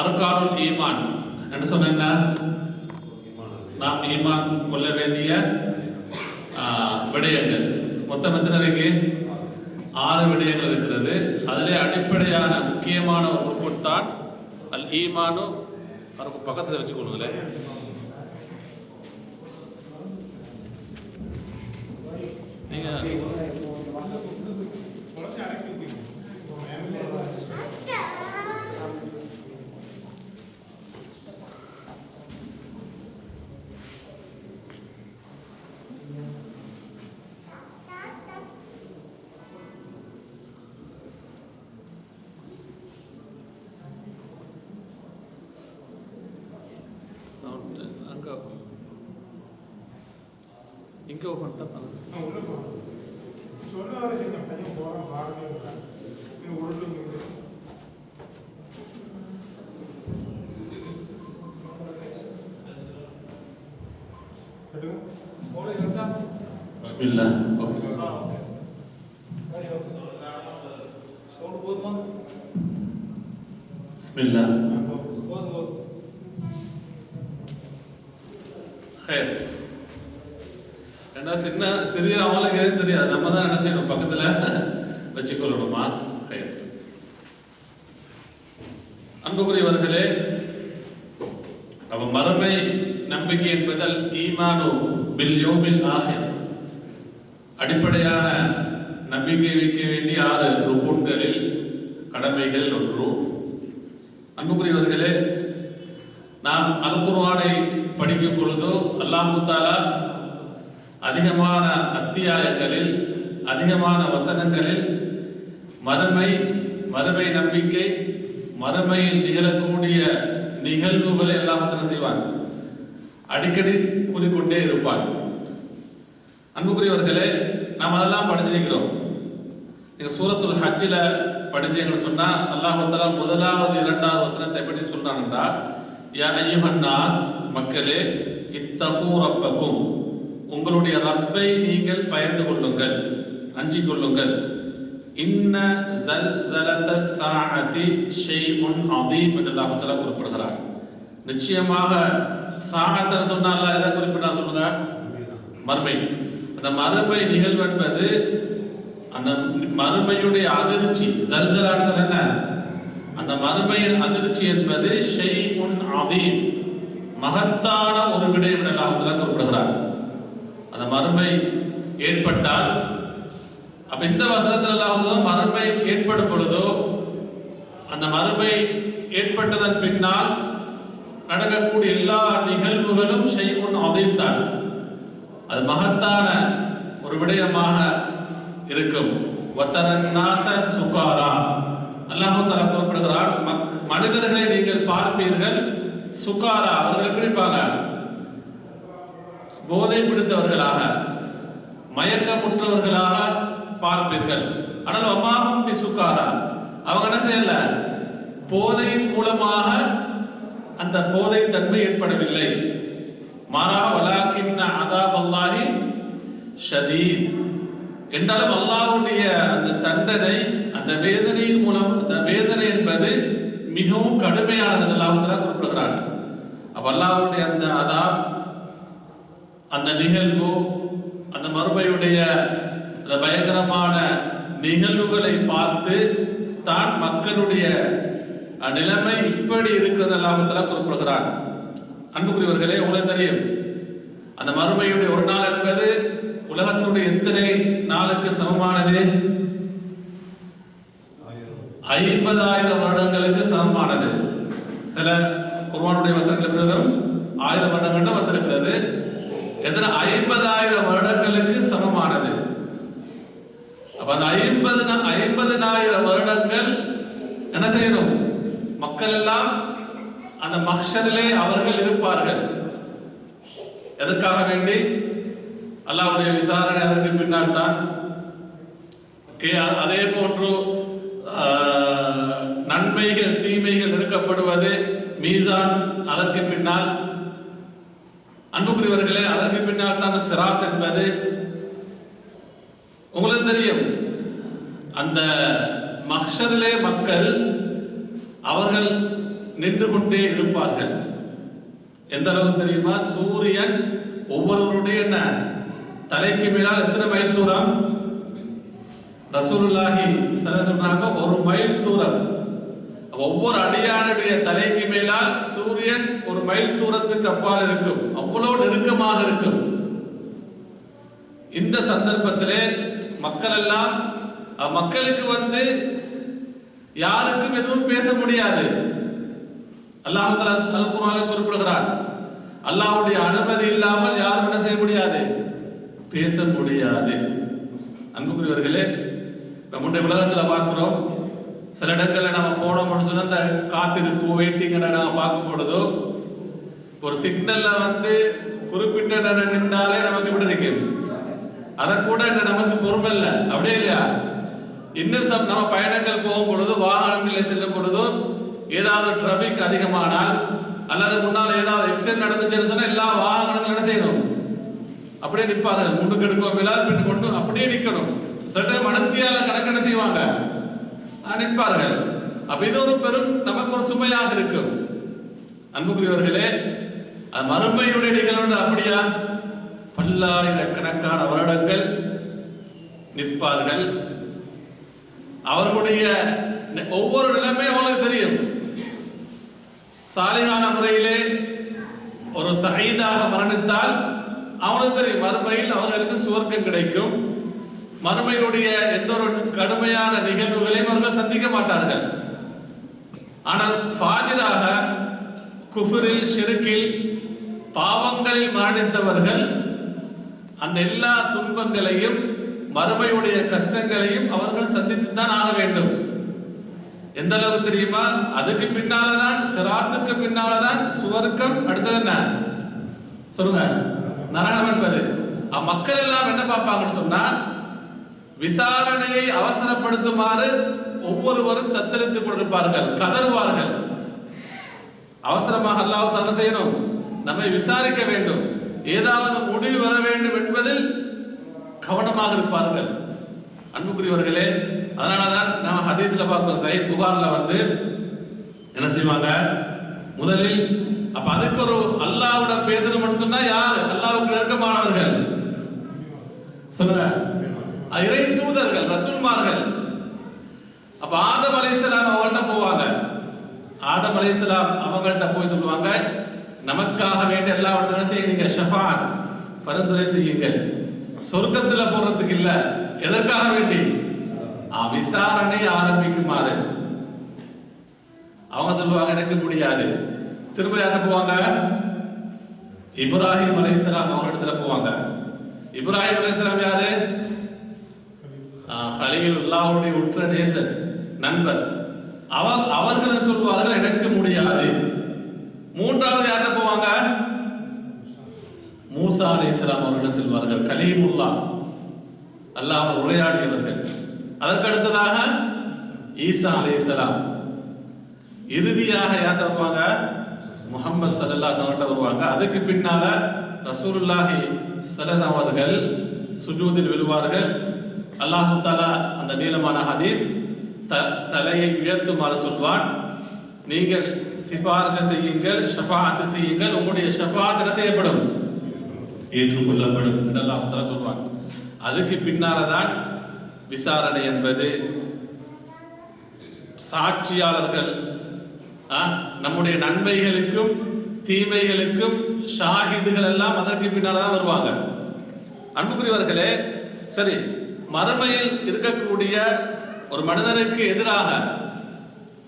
அர்கானுல் ஈமான் என்று சொன்னா நாம் ஈமான் கொள்ள வேண்டிய விடயங்கள் மொத்தம் எத்தனை இருக்கு? 6 விடயங்கள் இருக்கிறது. அதிலே அடிப்படையான முக்கியமான ஒரு ரூபம் தான் அல் ஈமானு. அதுக்கு பக்கத்தில் வச்சுக்கொள்ளுங்களேன். இங்கே பண்ணிட்டேன் பிஸ்மில்லாஹ். பிஸ்மில்லாஹ். ஹைர். என்ன சிறிய அவங்களுக்கு எதுவும் தெரியாது. நம்ம தான் என்ன செய்யணும், பக்கத்தில் வச்சுக்கொள்ளணுமா? ஹைர். அன்புக்குரியவர்களே, அவன் மறுமை நம்பிக்கை என்பதால் ஈமானு பில் யௌமில் ஆஹிர், அடிப்படையான நம்பிக்கை வைக்க வேண்டிய 6 ருக்குன்களில் கடமைகள் ஒன்று. அன்புக்குரியவர்களே, நாம் அல் குர்ஆனை படிக்கும் பொழுது அல்லாஹு தஆலா அதிகமான அத்தியாயங்களில், அதிகமான வசனங்களில் மறுமை நம்பிக்கை, மறுமையில் நிகழக்கூடிய நிகழ்வுகளை எல்லாம் செய்வார், அடிக்கடி கூறிக்கொண்டே இருப்பார். அன்புக்குரியவர்களே, நாம் அதெல்லாம் படிச்சிருக்கிறோம். நீங்க சூரத்துல் ஹஜ்ஜில் படிச்சீங்கன்னு சொன்னா அல்லாஹ் தஆலா முதலாவது 2வது வசனத்தை பற்றி சொன்னான்டா, யா அய்யுஹன் நாஸ், மக்களே, இத்தகு ரப்பக்கும், உங்களுடைய ரப்பை நீங்கள் பயந்து கொள்ளுங்கள், அஞ்சிக் கொள்ளுங்கள். இன்ன ஸல்ஸலத்தஸ் ஸாஅத்தி ஷைஉன் அதீம் என்று அல்லாஹ் தஆலா குறிப்பிடுகிறார். நிச்சயமாக ஸாஅத் சொன்னா அல்லாஹ் எதை குறிப்பிட்டா சொல்லுங்க? மறுமை. அந்த மறுமை நிகழ்வு என்பது, அந்த மறுமையுடைய அதிர்ச்சி, ஸல்ஸலான்னு என்ன, அந்த மறுமையின் அதிர்ச்சி என்பது ஷைஉன் அதீம், மகத்தான ஒரு விடயம் என்று அல்லாஹ் தஆலா குறிப்பிடுகிறார். அந்த மறுமை ஏற்பட்டால், அப்ப இந்த வசனத்தில் அல்லாஹ் மறுமை ஏற்படும் பொழுதோ, அந்த மறுமை ஏற்பட்டதன் பின்னால் நடக்கக்கூடிய எல்லா நிகழ்வுகளும் ஷைஉன் அதீம் தான், அது மகத்தான ஒரு விடயமாக இருக்கும். வதரன் நாஸ சுகாரா, அல்லாஹ் தஆலா குறிப்பிடுகிறார், மனிதர்களை நீங்கள் பார்ப்பீர்கள், சுகாரா, அவர்கள் எப்படி இருப்பாங்க? போதை பிடித்தவர்களாக, மயக்கமுற்றவர்களாக பார்ப்பீர்கள். ஆனால் அம்மாவும் பி சுகாரா, அவங்க என்ன செய்யல, போதையின் மூலமாக அந்த போதை தன்மை ஏற்படவில்லை. மாறாக வலாக்கின்ன அதாப் அல்லாஹி ஷதீத், என்றாலும் அல்லாஹ்வுடைய அந்த தண்டனை, அந்த வேதனையின் மூலம், அந்த வேதனை என்பது மிகவும் கடுமையானது அல்லாஹ் தஆலா குறிப்பிடுகிறார். அப்ப அல்லாஹ்வுடைய அந்த அதாப், அந்த நிகழ்வு, அந்த மறுமையுடைய அந்த பயங்கரமான நிகழ்வுகளை பார்த்து தான் மக்களுடைய நிலைமை இப்படி இருக்கிறது அல்லாஹ் தஆலா குறிப்பிடுகிறார். அன்புக்குரியவர்களே, உங்களுக்கு தெரியும், அந்த மறுமையுடைய ஒரு நாள் என்பது உலகத்துடைய எத்தனை நாளுக்கு சமமானது? 50,000 வருடங்களுக்கு சமமானது. சில குர்ஆனுடைய வசனங்கள் பிரகாரம் 1000 வருடங்கள் வந்திருக்கிறது. எத்தனை? 50,000 வருடங்களுக்கு சமமானது. அப்ப அந்த 50,000 வருடங்கள் என்ன செய்யணும்? மக்கள் எல்லாம் அந்த மஹ்ஷரிலே அவர்கள் இருப்பார்கள். எதற்காக வேண்டி? அல்லாஹ்வுடைய விசாரணை அதற்கு பின்னால் தான். அதே போன்று நன்மைகள் தீமைகள் எடுக்கப்படுவது, மீசான் அதற்கு பின்னால். அன்புக்குரியவர்களே, அதற்கு பின்னால் தான் சிராத் என்பது. உங்களுக்கு தெரியும், அந்த மஹ்ஷரிலே மக்கள் அவர்கள் நின்று கொண்டே இருப்பார்கள். எந்த அளவுக்கு தெரியுமா? சூரியன் ஒவ்வொருவருடைய என்ன தலைக்கு மேலால் எத்தனை மைல் தூரம்? ரசூலுல்லாஹி சொன்னாங்க 1 மைல் தூரம். ஒவ்வொரு அடியானுடைய தலைக்கு மேலால் சூரியன் 1 மைல் தூரத்துக்கு அப்பால் இருக்கும். அவ்வளவு நெருக்கமாக இருக்கும். இந்த சந்தர்ப்பத்திலே மக்கள் எல்லாம் மக்களுக்கு யாருக்கும் எதுவும் பேச முடியாது. அல்லாஹ் தஆலா அல் குர்ஆனில் குறிப்பிடுகிறார், அல்லாஹ்வுடைய அனுமதி இல்லாமல் யாரும் என்ன செய்ய முடியாது? பேச முடியாது. அன்புக்குரியவர்களே, நம்முடைய உலகத்தில் பார்க்கிறோம், சில இடங்களில் நம்ம போனோம்னு சொன்னால் அந்த காத்திருப்பு வெயிட்டிங் நம்ம பார்க்கும் பொழுதோ ஒரு சிக்னல்ல குறிப்பிட்ட நேரம் நின்றாலே நமக்கு இப்படி இருக்கு. அதை கூட நமக்கு பொறுமை இல்லை, அப்படியே இல்லையா? இன்னும் நம்ம பயணங்கள் போகும் பொழுது, வாகனங்களில் செல்லும் பொழுதோ ஏதாவது டிராபிக் அதிகமானால் அல்லது முன்னால் ஏதாவது எக்ஸிடென்ட் நடந்துச்சுன்னு சொன்னா எல்லா வாகனங்களும் என்ன செய்யணும்? அப்படியே நிற்பார்கள். முன்னுக்கு எடுக்கும் இல்லாத பின்னு கொண்டு அப்படியே நிற்கணும். சில மனத்தியால கணக்கென்ன செய்வாங்க, நிற்பார்கள். அப்ப இது ஒரு பெரும் நமக்கு ஒரு சுமையாக இருக்கும். அன்புக்குரியவர்களே, மறுமையுடைய நிகழ்வு அப்படியா? பல்லாயிரக்கணக்கான வருடங்கள் நிற்பார்கள். அவர்களுடைய ஒவ்வொரு நிலைமையும் அவங்களுக்கு தெரியும். சாலிகான முறையிலே ஒரு சயீதாக மரணித்தால் அவனுக்கு தெரியும் மறுமையில் அவர்களுக்கு சுவர்க்கம் கிடைக்கும். மறுமையுடைய எந்த ஒரு கடுமையான நிகழ்வுகளையும் அவர்கள் சந்திக்க மாட்டார்கள். ஆனால் ஃபாஜிராக குஃபரில், ஷிர்கில், பாவங்களில் மரணித்தவர்கள் அந்த எல்லா துன்பங்களையும் மறுமையுடைய கஷ்டங்களையும் அவர்கள் சந்தித்துத்தான் ஆக வேண்டும். எந்த அளவுக்கு தெரியுமா? அதுக்கு பின்னால்தான், சிராத்துக்கு பின்னால்தான் சுவர்க்கம். அடுத்தது என்ன சொல்லுங்க? நரகம் என்பது. மக்கள் எல்லாம் என்ன பார்ப்பாங்கன்னு சொன்னா, விசாரணையை அவசரப்படுத்துமாறு ஒவ்வொருவரும் தத்தளித்துக் கொண்டிருப்பார்கள், கதறுவார்கள். அவசரமாக அல்லாஹ் என்ன செய்யணும்? நம்மை விசாரிக்க வேண்டும், ஏதாவது முடிவு வர வேண்டும் என்பதில் கவனமாக இருப்பார்கள். அன்புக்குரியவர்களே, அதனாலதான் நம்ம ஹதீஸ்ல பார்க்கிறோம், சஹீஹ் புகார்ல என்ன செய்வாங்க? முதலில் அப்ப அதுக்கு ஒரு அல்லாஹ்வுடன் பேசணும்னு சொன்னா யாரு? அல்லாஹ்வுக்கு நெருக்கமானவர்கள் சொல்லுங்க, இறை தூதர்கள், ரசூல்மார்கள். அப்ப ஆதம் அலைஹிஸ்ஸலாம் அவங்கள்ட்ட போவாங்க. ஆதம் அலைஹிஸ்ஸலாம் அவங்கள்ட்ட போய் சொல்லுவாங்க, நமக்காக வேண்டி எல்லா இடத்துல செய்யுங்க, ஷஃபாத் பரிந்துரை செய்யுங்கள், சொர்க்கத்தில் போறதுக்கு இல்ல, எதற்காக வேண்டி? விசாரணை ஆரம்பிக்குமாறு. அவங்க சொல்லுவாங்க, எனக்கு முடியாது. திரும்ப யார்ட்ட போவாங்க? இப்ராஹிம் அலைஹிஸ்ஸலாம் அவங்களிடத்துல போவாங்க. இப்ராஹிம் அலைஹிஸ்ஸலாம் யாரு? ஹலீலுல்லாஹ்வுடைய உற்ற நேசர், நண்பர். அவர்கள் சொல்வார்கள், எனக்கு முடியாது. மூன்றாவது யார்ட்ட போவாங்க? மூசா அலைஹிஸ்ஸலாம் அவர்கள் சொல்வார்கள், கலீமுல்லாஹ், அல்லாஹ் உரையாடியவர்கள். அதற்கு அடுத்ததாக ஈசா அலைஹிஸ்ஸலாம். இறுதியாக யார்ட்ட வருவாங்க? முஹம்மது ஸல்லல்லாஹு அலைஹி வஸல்லம் வருவாங்க. அதுக்கு பின்னால ரசூலுல்லாஹி ஸல்லல்லாஹு அவர்கள் சுஜூதில் விழுவார்கள். அல்லாஹ் தஆலா அந்த நீளமான ஹதீஸ், தலையை உயர்த்துமாறு சொல்வான், நீங்கள் சிபாரிசு செய்யுங்கள், ஷஃபாஅத் செய்யுங்கள், உங்களுடைய ஷஃபாஅத் என்ன செய்யப்படும்? ஏற்றுக்கொள்ளப்படும் என்று அல்லாஹ் தஆலா சொல்வான். அதுக்கு பின்னால்தான் விசாரணை என்பது. சாட்சியாளர்கள் நம்முடைய நன்மைகளுக்கும் தீமைகளுக்கும் ஷாஹிதுகள் எல்லாம் அதற்கு பின்னால் தான் வருவாங்க. அன்புக்குரியவர்களே, சரி, மறுமையில் இருக்கக்கூடிய ஒரு மனிதனுக்கு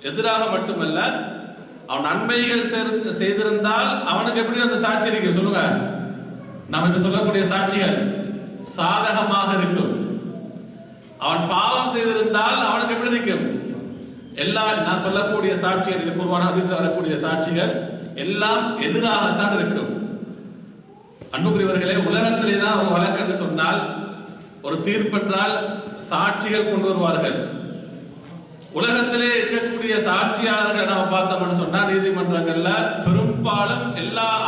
எதிராக மட்டுமல்ல, அவன் நன்மைகள் செய்திருந்தால் அவனுக்கு எப்படி அந்த சாட்சி இருக்கு சொல்லுங்க? நம்ம இப்ப சொல்லக்கூடிய சாட்சிகள் சாதகமாக இருக்கும். அவன் பாவம் செய்திருந்தால் அவனுக்கு எப்படி இருக்கும்? நான் சொல்லக்கூடிய சாட்சிகள், இது குர்ஆன் ஹதீஸ்ல வரக்கூடிய சாட்சிகள் எல்லாம் எதிராகத்தான் இருக்கும். அன்புக்குரியவர்களே, உலகத்திலே தான் ஒரு வழக்கு என்று சொன்னால், ஒரு தீர்ப்பென்றால் சாட்சிகள் கொண்டு வருவார்கள். உலகத்திலே இருக்கக்கூடிய சாட்சியாளர்கள் நாம் பார்த்தோம்னு சொன்னா, நீதிமன்றங்கள்ல பெரும்பாலும்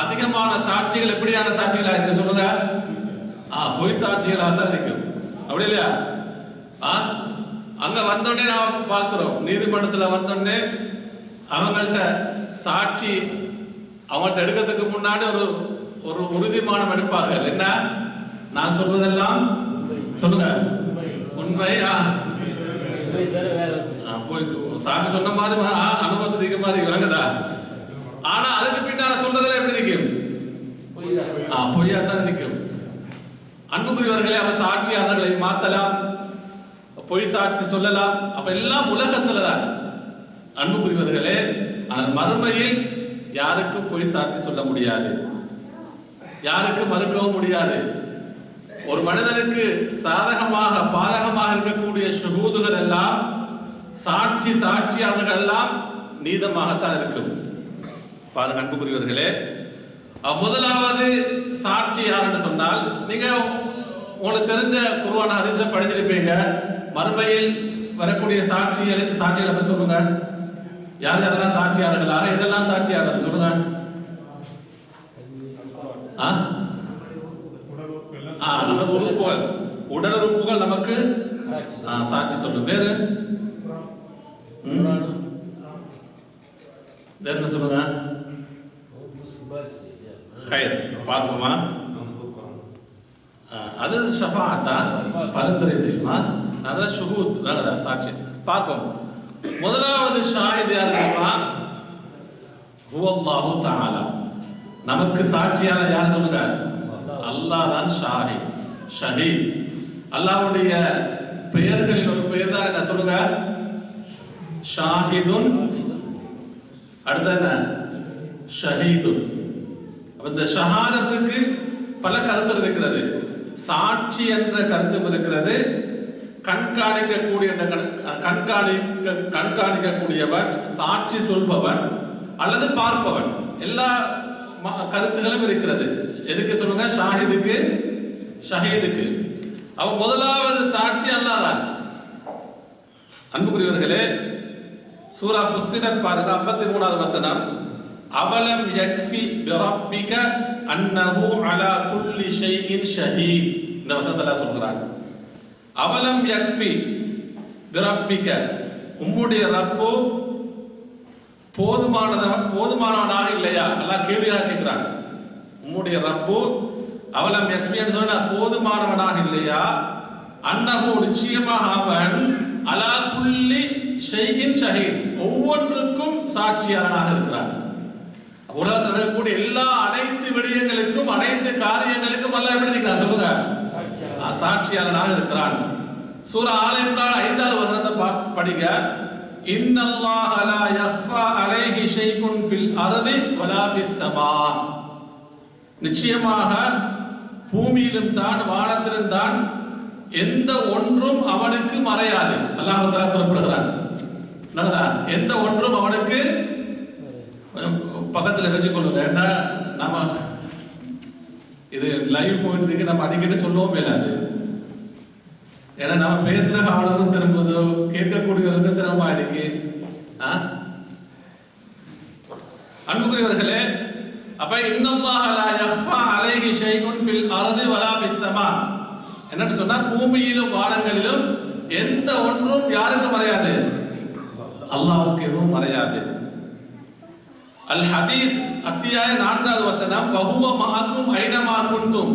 அதிகமான சாட்சிகள் எப்படியான சாட்சிகளா இருக்கு சொல்லுங்க? பொய் சாட்சிகளாக தான் இருக்கும், அப்படி இல்லையா? அங்க வந்தோடனே நாம் பார்க்கிறோம், நீதிமன்றத்தில் வந்தோடனே அவங்கள்ட்ட சாட்சி அவங்கள்ட்ட எடுக்கிறதுக்கு முன்னாடி ஒரு ஒரு உறுதிமானம் எடுப்பார்கள். என்ன? நான் சொல்வதெல்லாம் சொல்லுங்க உண்மை. சாட்சி சொன்ன மாதிரி அனுபவத்தை இருக்க மாதிரி விளங்குதா? ஆனா அதுக்கு பின்னால சொல்றதுல எப்படி நிற்கும்? பொய்யா தான் நிற்கும். அன்புக்குரியவர்களே, அவர் சாட்சியாளர்களை மாத்தலாம், பொய் சாட்சி சொல்லலாம். அப்ப எல்லாம் உலகத்துல தான் அன்புக்குரியவர்களே. ஆனால் மறுமையில் யாருக்கும் பொய் சாட்சி சொல்ல முடியாது, யாருக்கும் மறுக்கவும் முடியாது. ஒரு மனிதனுக்கு சாதகமாக பாதகமாக இருக்கக்கூடிய ஷுஹூதுகள் எல்லாம் சாட்சியாளர்கள் எல்லாம் நீதமாகத்தான் இருக்கும். பாருங்க அன்புக்குரியவர்களே, முதலாவது சாட்சி யாருன்னு சொன்னால், நீங்க உங்களுக்கு தெரிஞ்ச குர்ஆன் ஹதீஸை படிச்சிருப்பீங்க. மறுமையில் வரக்கூடிய சாட்சிகளை பற்றி சொல்லுங்க. யார் யாரெல்லாம் சாட்சியாளர்களாக, இதெல்லாம் சாட்சியாளர்கள் சொல்லுங்க. நமக்கு உறுப்புகள், உடல் உறுப்புகள் நமக்கு சாட்சி சொல்லும். வேறு என்ன சொல்லுங்க? பார்ப்போமா? அது ஷஃபாஅத்தா, பரிந்துரை செய்யுமா? அதான் ஷுஹூத், சாட்சி. பார்ப்போம். முதலாவது ஷாஹித் யார் தெரியுமா? ஹுவல்லாஹு தஆலா. நமக்கு சாட்சியாளர் யார் சொல்லுங்க? அல்லாஹ் தான் ஷஹீத். அல்லாஹ்வுடைய பெயர்களில் ஒரு பெயர் தான் என்ன சொல்லுங்க? ஷாஹிதுன். அடுத்து என்ன? ஷஹீதுன். இந்த ஷஹாதத்துக்கு பல கருத்து இருக்கிறது. சாட்சி என்ற கருத்து இருக்கிறது. கண்காணிக்கக்கூடியவன், சாட்சி சொல்பவன் அல்லது பார்ப்பவன், எல்லா கருத்துகளும் இருக்கிறது. எதுக்கு சொல்லுங்க? ஷஹீதுக்கு. அவ முதலாவது சாட்சி அல்லாஹ் தான். அன்புக்குரியவர்களே, சூரா ஃபுஸ்ஸிலத் பாருங்க, 53வது வசனம். அவலம் யக்ஃபி பிரப்பிக அன்னஹு அலா குல்லி ஷைஇன் ஷஹீத். இந்த வசனத்தை அல்லாஹ் சொல்றான். அவலம் யக்ஃபி பிரப்பிக, உம்முடைய ரப்பு போதுமானவனாக இல்லையா? அல்லாஹ் கேள்வியாக கேட்கிறான். உம்முடைய ரப்பு அவலம் யக்ஃபின்னு சொன்னா போதுமானவனாக இல்லையா? அன்னஹு, நிச்சயமாக அவன், அலா குல்லி ஷைஇன் ஷஹீத், ஒவ்வொன்றுக்கும் சாட்சியாளனாக இருக்கிறான். உலகத்தில் நடக்கக்கூடிய அனைத்து விடயங்களுக்கும், அனைத்து காரியங்களுக்கும் அல்லாஹ் எப்படி இருக்கிறான் சொல்லுங்க? சாட்சியாளனாக இருக்கிறான். சூரா ஆல இம்ரான் 5வது வசனத்தை படிங்க. இன்னல்லாஹ லா யக்ஃபா அலைஹி ஷைஉன் ஃபில் அர்தி வலா ஃபிஸ் ஸமா. நிச்சயமாக பூமியிலும் தான் வானத்திலும் தான் எந்த ஒன்றும் அவனுக்கு மறையாது. அல்லாஹ் தஆலா குறிப்பிடுகிறான். எந்த ஒன்றும் அவனுக்கு, பக்கத்தில் வச்சுக்கொள்ளுங்க. ஏன்னா நம்ம இது லைவ் போயிட்டு இருக்கு, நம்ம அடிக்கடி சொல்லவும் மேலாது. ஏன்னா நம்ம பேசுற காவலமும் திரும்புதோ, கேட்கக்கூடியவர்களுக்கு சிரமமா இருக்கு. அன்புக்குரியவர்களே, அப்ப இன்னல்லாஹ லா யக்ஃபா அலைஹி ஷைஉன் ஃபில் அர்தி வலா ஃபிஸ் ஸமா. என்னன்னு சொன்னா பூமியிலும் வானங்களிலும் எந்த ஒன்றும் யாருக்கு மறையாது? அல்லாஹ்வுக்கு எதுவும் மறையாது. அல் ஹதீத் அத்தியாயம் 4வது வசனம். வஹுவ மஅக்கும் ஐனமா குன்தும்.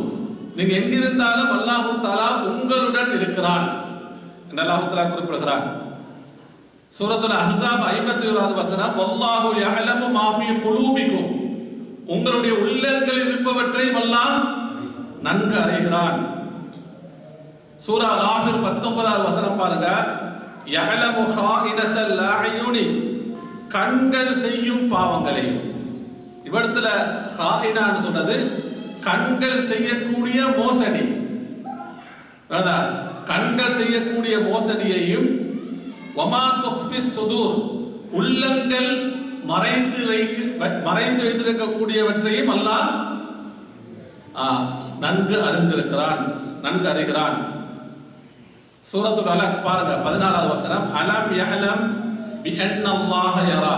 நீங்க எங்கிருந்தாலும் அல்லாஹ் தஆலா உங்களுடன் இருக்கிறான் என்று அல்லாஹ் தஆலா குறிப்பிடுகிறான். சூரத்துல் அஹ்ஸாப் 51வது வசனம். வல்லாஹு யஅலமு மா ஃபீ குலூபிக்கும். உங்களுடைய உள்ளங்களில் இருப்பவற்றை அல்லாஹ் நன்கு அறிகிறான். சூரா காஃபிர் 19வது வசனம் பாருங்க. யஅலமு ஹாயினத்தல் அயுனி, கண்கள் செய்யும் பாவங்களை. இவடத்துல ஹாயினான்னு சொன்னது கண்கள் செய்யக்கூடிய மோசடி. கண்கள் செய்யக்கூடிய மோசடியையும், வமா துஃபிஸ் சுதூர், உள்ளங்கள் மறைத்து வைத்திருக்கக்கூடியவற்றையும் அல்லாஹ் நன்கு அறிந்திருக்கிறான், நன்கு அறிகிறான். சூரத்துல் அலக் பாருங்க, 14வது வசனம். அலம் யஅலம் பிஅன்னல்லாஹ யரா.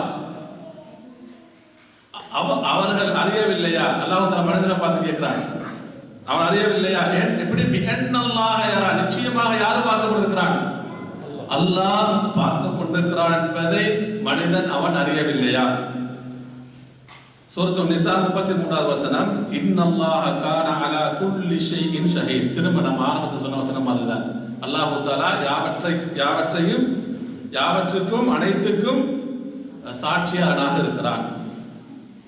அவர்கள் அறியவில்லையா? அல்லாஹ் தஆலா மனிதனை பார்த்து கேட்கிறான். அவன் அறியவில்லையா? எப்படி? பிஅன்னல்லாஹ யரா, நிச்சயமாக யார் பார்த்து கொண்டிருக்கிறான்? அல்லாஹ் பார்த்து கொண்டிருக்கிறான் என்பதை மனிதன் அவன் அறியவில்லையா? சூரத்துன் நிசா 33வது வசனம், இன்னல்லாஹ கான அலா குல்லி ஷைஇன் ஷஹீத். திரும்ப நம்ம ஆரம்பத்தில் சொன்ன வசனம் அதுதான். அல்லாஹு தஆலா யாவற்றுக்கும் அனைத்துக்கும் சாட்சியானாக இருக்கிறான்.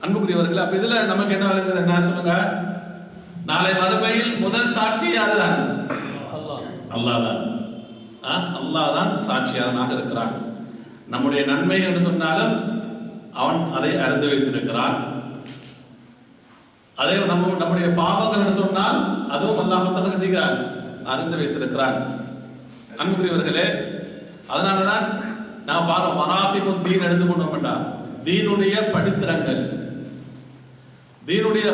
அன்புக்குரியவர்களே, அப்ப இதுல நமக்கு என்ன விளங்குது? என்ன சொல்லுங்க? நாளை மறுமையில் முதல் சாட்சி யாருதான்? அல்லாஹ் தான். அல்லாஹ் தான் சாட்சியாளனாக இருக்கிறான். நம்முடைய நன்மை என்று சொன்னாலும் அவன் அதை அறிந்து வைத்திருக்கிறான். அதே நம்முடைய பாவங்கள் என்று சொன்னால் அதுவும் அல்லாஹ் தஆலா செஞ்சுகிறான், அறிந்து வைத்திருக்கிறான். அன்புக்குரியவர்களே, அதனாலதான் நான் மராத்திபுத் தீன் எடுத்துக்கொண்டோம்டா, தீனுடைய படித்திரங்கள். தீனுடைய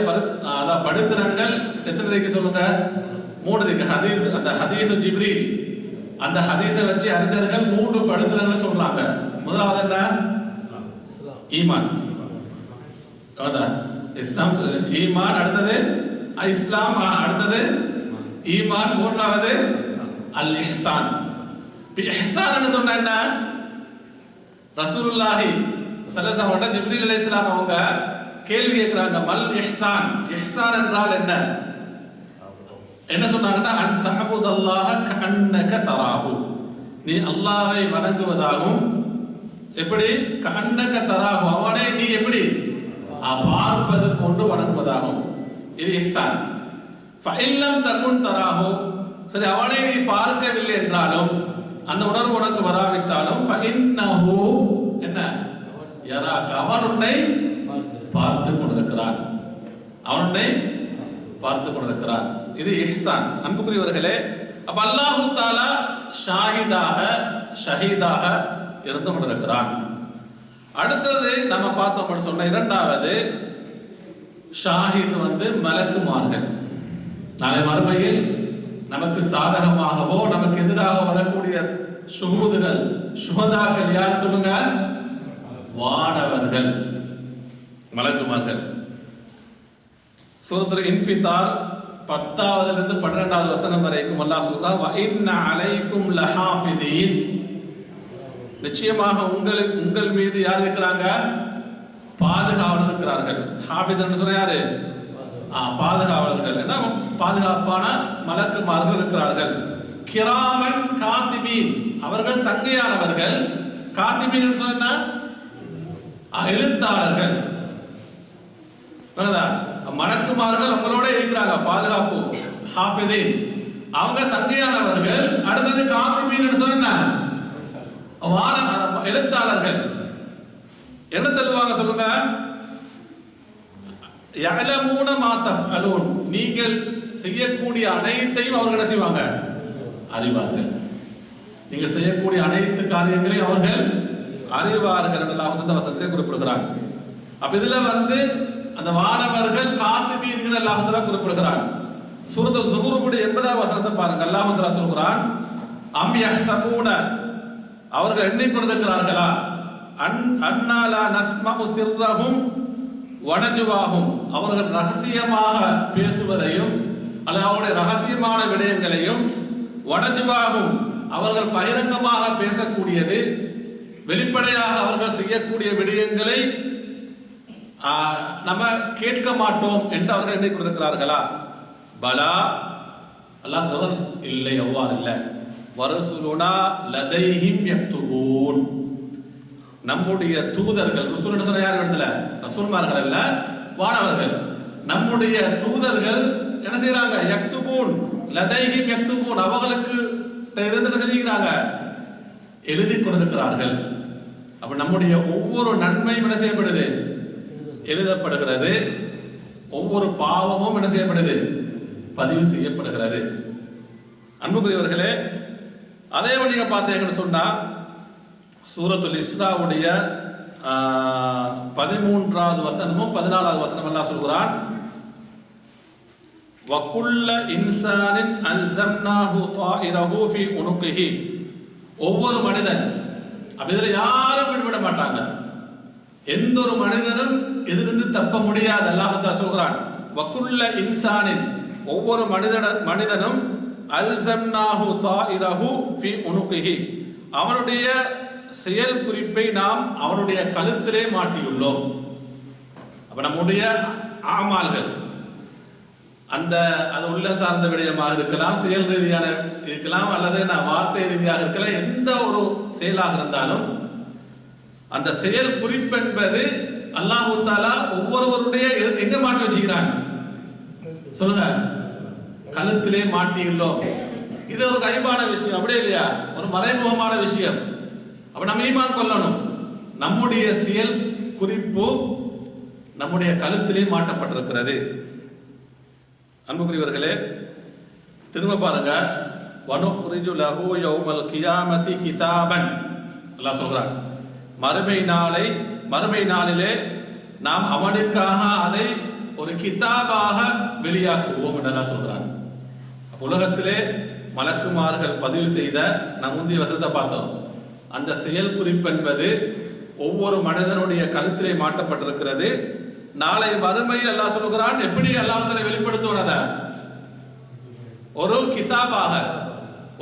படித்திரங்கள் எத்தனை இருக்கு சொல்லுங்க? 3 இருக்கு. ஹதீஸ், அந்த ஹதீஸ் ஜிப்ரீல், அந்த ஹதீஸை வச்சு அறிஞர்கள் 3 படித்திரங்களை சொல்றாங்க. முதலாவது என்ன? ஈமான். இஸ்லாம், ஈமான். அடுத்தது இஸ்லாம். அடுத்தது ஈமான். மூன்றாவது அல் இஹ்சான். இஹ்சான் சொன்ன என்ன? ரசூலுல்லாஹி ஸல்லல்லாஹு அலைஹி வஸல்லம் ஜிப்ரீல் அலைஹிஸ்ஸலாம் அவங்க கேள்வி கேட்கிறாங்க, மல் இஹ்சான், இஹ்சான் என்றால் என்ன? என்ன சொன்னாங்கன்னா, அன் தஅபுதல்லாஹ கஅன்னக தராஹு, நீ அல்லாஹ்வை வணங்குவதாகும். எப்படி? கஅன்னக தராஹு, அவனை நீ எப்படி பார்ப்பது போன்று வணங்குவதாகும். இது இஹ்சான். ஃபஇல்லம் தகுன் தராஹு, சரி அவனை நீ பார்க்கவில்லை என்றாலும், அந்த உணர்வு உனக்கு வராவிட்டாலும், ஃபஇன்னஹு என்ன? யராக, அவன் உன்னை பார்த்து கொண்டிருக்கிறான். அவன் உன்னை பார்த்து கொண்டிருக்கிறான். இது இஹ்சான். அன்புக்குரியவர்களே, அப்ப அல்லாஹு தஆலா ஷஹீதாக இருந்து கொண்டிருக்கிறான். அடுத்தது நம்ம பார்த்தோம் சொன்ன இரண்டாவது ஷாஹித் மலக்குமார்கள். நாளை மறுமையில் நமக்கு சாதகமாகவோ நமக்கு எதிராக வரக்கூடிய ஷுஹூதுகள், ஷுஹதாக்கள் யார் சொல்லுங்க? வானவர்கள், மலக்குமார்கள். சூரத்துல் இன்ஃபிதார் 10வது 12வது வசனம் வரைக்கும் அல்லாஹ் சொல்றான், வ இன்ன அலைக்கும் லஹாஃபிதீன், நிச்சயமாக உங்கள் மீது யார் இருக்கிறாங்க? பாதுகாவலர் இருக்கிறார்கள். ஹாஃபித்னு சொன்னா யாரு? பாதுகாவலர்கள். என்ன? பாதுகாப்பான மலக்குமார்கள் இருக்கிறார்கள். கிராமன் காத்திபீன், அவர்கள் சங்கையானவர்கள். காத்திபீன் சொன்னா எழுத்தாளர்கள். மலக்குமார்கள் உங்களோட இருக்கிறாங்க, பாதுகாப்பு. ஹாஃபிதீன் அவங்க சங்கையானவர்கள். அடுத்தது காத்திபீன் சொன்னா எழுத்தாளர்கள். என்ன தருவாங்க சொல்லுங்க? யஅலமூன மா தஃஅலூன், நீங்கள் செய்யக்கூடிய அனைத்தையும் அவர்கள் என்ன செய்வாங்க? அறிவார்கள். நீங்கள் செய்யக்கூடிய அனைத்து காரியங்களையும் அவர்கள் அறிவார்கள் என்று அல்லாஹ் இந்த வசனத்தை குறிப்பிடுகிறார். அப்ப இதுல அந்த வானவர்கள் காத்திபீன்கள் அல்லாஹ் தஆலா குறிப்பிடுகிறார். சூரத்துல் ஸுஹ்ரூஃப் 80வது வசனத்தை பாருங்க. அல்லாஹ் தஆலா சொல்கிறான், அம் யஹ்ஸபூன, அவர்கள் எண்ணிக்கொண்டிருக்கிறார்களா, அன்னாலா நஸ்மஉ சிர்ரஹும் வனஜுவாஹும், அவர்கள் ரகசியமாக பேசுவதையும் அல்லது அவருடைய ரகசியமான விடயங்களையும், வனஜுவாஹும் அவர்கள் பகிரங்கமாக பேசக்கூடியது, வெளிப்படையாக அவர்கள் செய்யக்கூடிய விடயங்களை நம்ம கேட்க மாட்டோம் என்று அவர்கள் எண்ணிக்கொண்டிருக்கிறார்களா? பலா, அல்லாஹ் சொல்றான், இல்லை, அவ்வாறு இல்லை. வரசுலுனா லதைஹிம் யக்துபூன், நம்முடைய தூதர்கள், ரசூல் சொன்ன யார் இடத்துல? ரசூல்மார்கள் அல்ல, வானவர்கள். நம்முடைய தூதர்கள் என்ன செய்யறாங்க? யக்துபூன், லதைஹிம் யக்துபூன், அவங்களுக்கு இருந்து என்ன செஞ்சுக்கிறாங்க? எழுதி கொண்டிருக்கிறார்கள். அப்ப நம்முடைய ஒவ்வொரு நன்மையும் என்ன செய்யப்படுது? எழுதப்படுகிறது. ஒவ்வொரு பாவமும் என்ன செய்யப்படுது? பதிவு செய்யப்படுகிறது. அன்புக்குரியவர்களே, அதே நீங்க பார்த்தீங்கன்னு சொன்னா சூரத்துல் இஸ்ராவுடைய 13வது வசனமும் 14வது வசனம் எல்லாம் சொல்கிறான், வகுல்ல இன்சானின் அல்ஸம்னாஹு தாயிரஹு ஃபீ உனுகிஹி, ஒவ்வொரு மனிதன், அப்ப இதுல யாரும் விடுவிட மாட்டாங்க, எந்த ஒரு மனிதனும் இதிலிருந்து தப்ப முடியாது. அல்லாஹ் தஆலா சொல்கிறான், வகுல்ல இன்சானின், ஒவ்வொரு மனிதனும் அல்ஸம்னாஹு தாயிரஹு ஃபீ உனுகிஹி, அவனுடைய செயல் குறிப்பை நாம் அவனுடைய கழுத்திலே மாட்டியுள்ளோம். அப்ப நம்முடைய ஆமால்கள் அது உள்ள சார்ந்த விடயமாக இருக்கலாம், செயல் ரீதியான இருக்கலாம், அல்லது வார்த்தை ரீதியாக இருக்கலாம். எந்த ஒரு செயலாக இருந்தாலும் அந்த செயல் குறிப்பென்பது அல்லாஹு தஆலா ஒவ்வொருவருடைய எங்க மாட்டி வச்சுக்கிறான் சொல்லுங்க, கழுத்திலே மாட்டியுள்ளோம். இது ஒரு கைபான விஷயம், அப்படியே இல்லையா? ஒரு மறைமுகமான விஷயம். அப்ப நம்ம ஈமான் கொள்ளணும். நம்முடைய செயல் குறிப்பு நம்முடைய கழுத்திலே மாட்டப்பட்டிருக்கிறது. அன்புக்குரியவர்களே, திரும்ப பாருங்க, வனுஹ்ரிஜு லஹு யௌமல் கியாமத்தி கிதாபன். அல்லாஹ் சொல்றான், மறுமை நாளிலே நாம் அவனுக்காக அதை ஒரு கிதாபாக வெளியாக்குவோம் என்று அல்லாஹ் சொல்றான். உலகத்திலே மலக்குமார்கள் பதிவு செய்த நாம் முந்தைய வசனத்தை பார்த்தோம். அந்த செயல் குறிப்பு என்பது ஒவ்வொரு மனிதனுடைய கழுத்திலே மாட்டப்பட்டிருக்கிறது. நாளை மறுமையில் அல்லாஹ் சொல்கிறான், எப்படி அல்லாஹ்வை வெளிப்படுத்துவனத ஒரு கிதாபாக,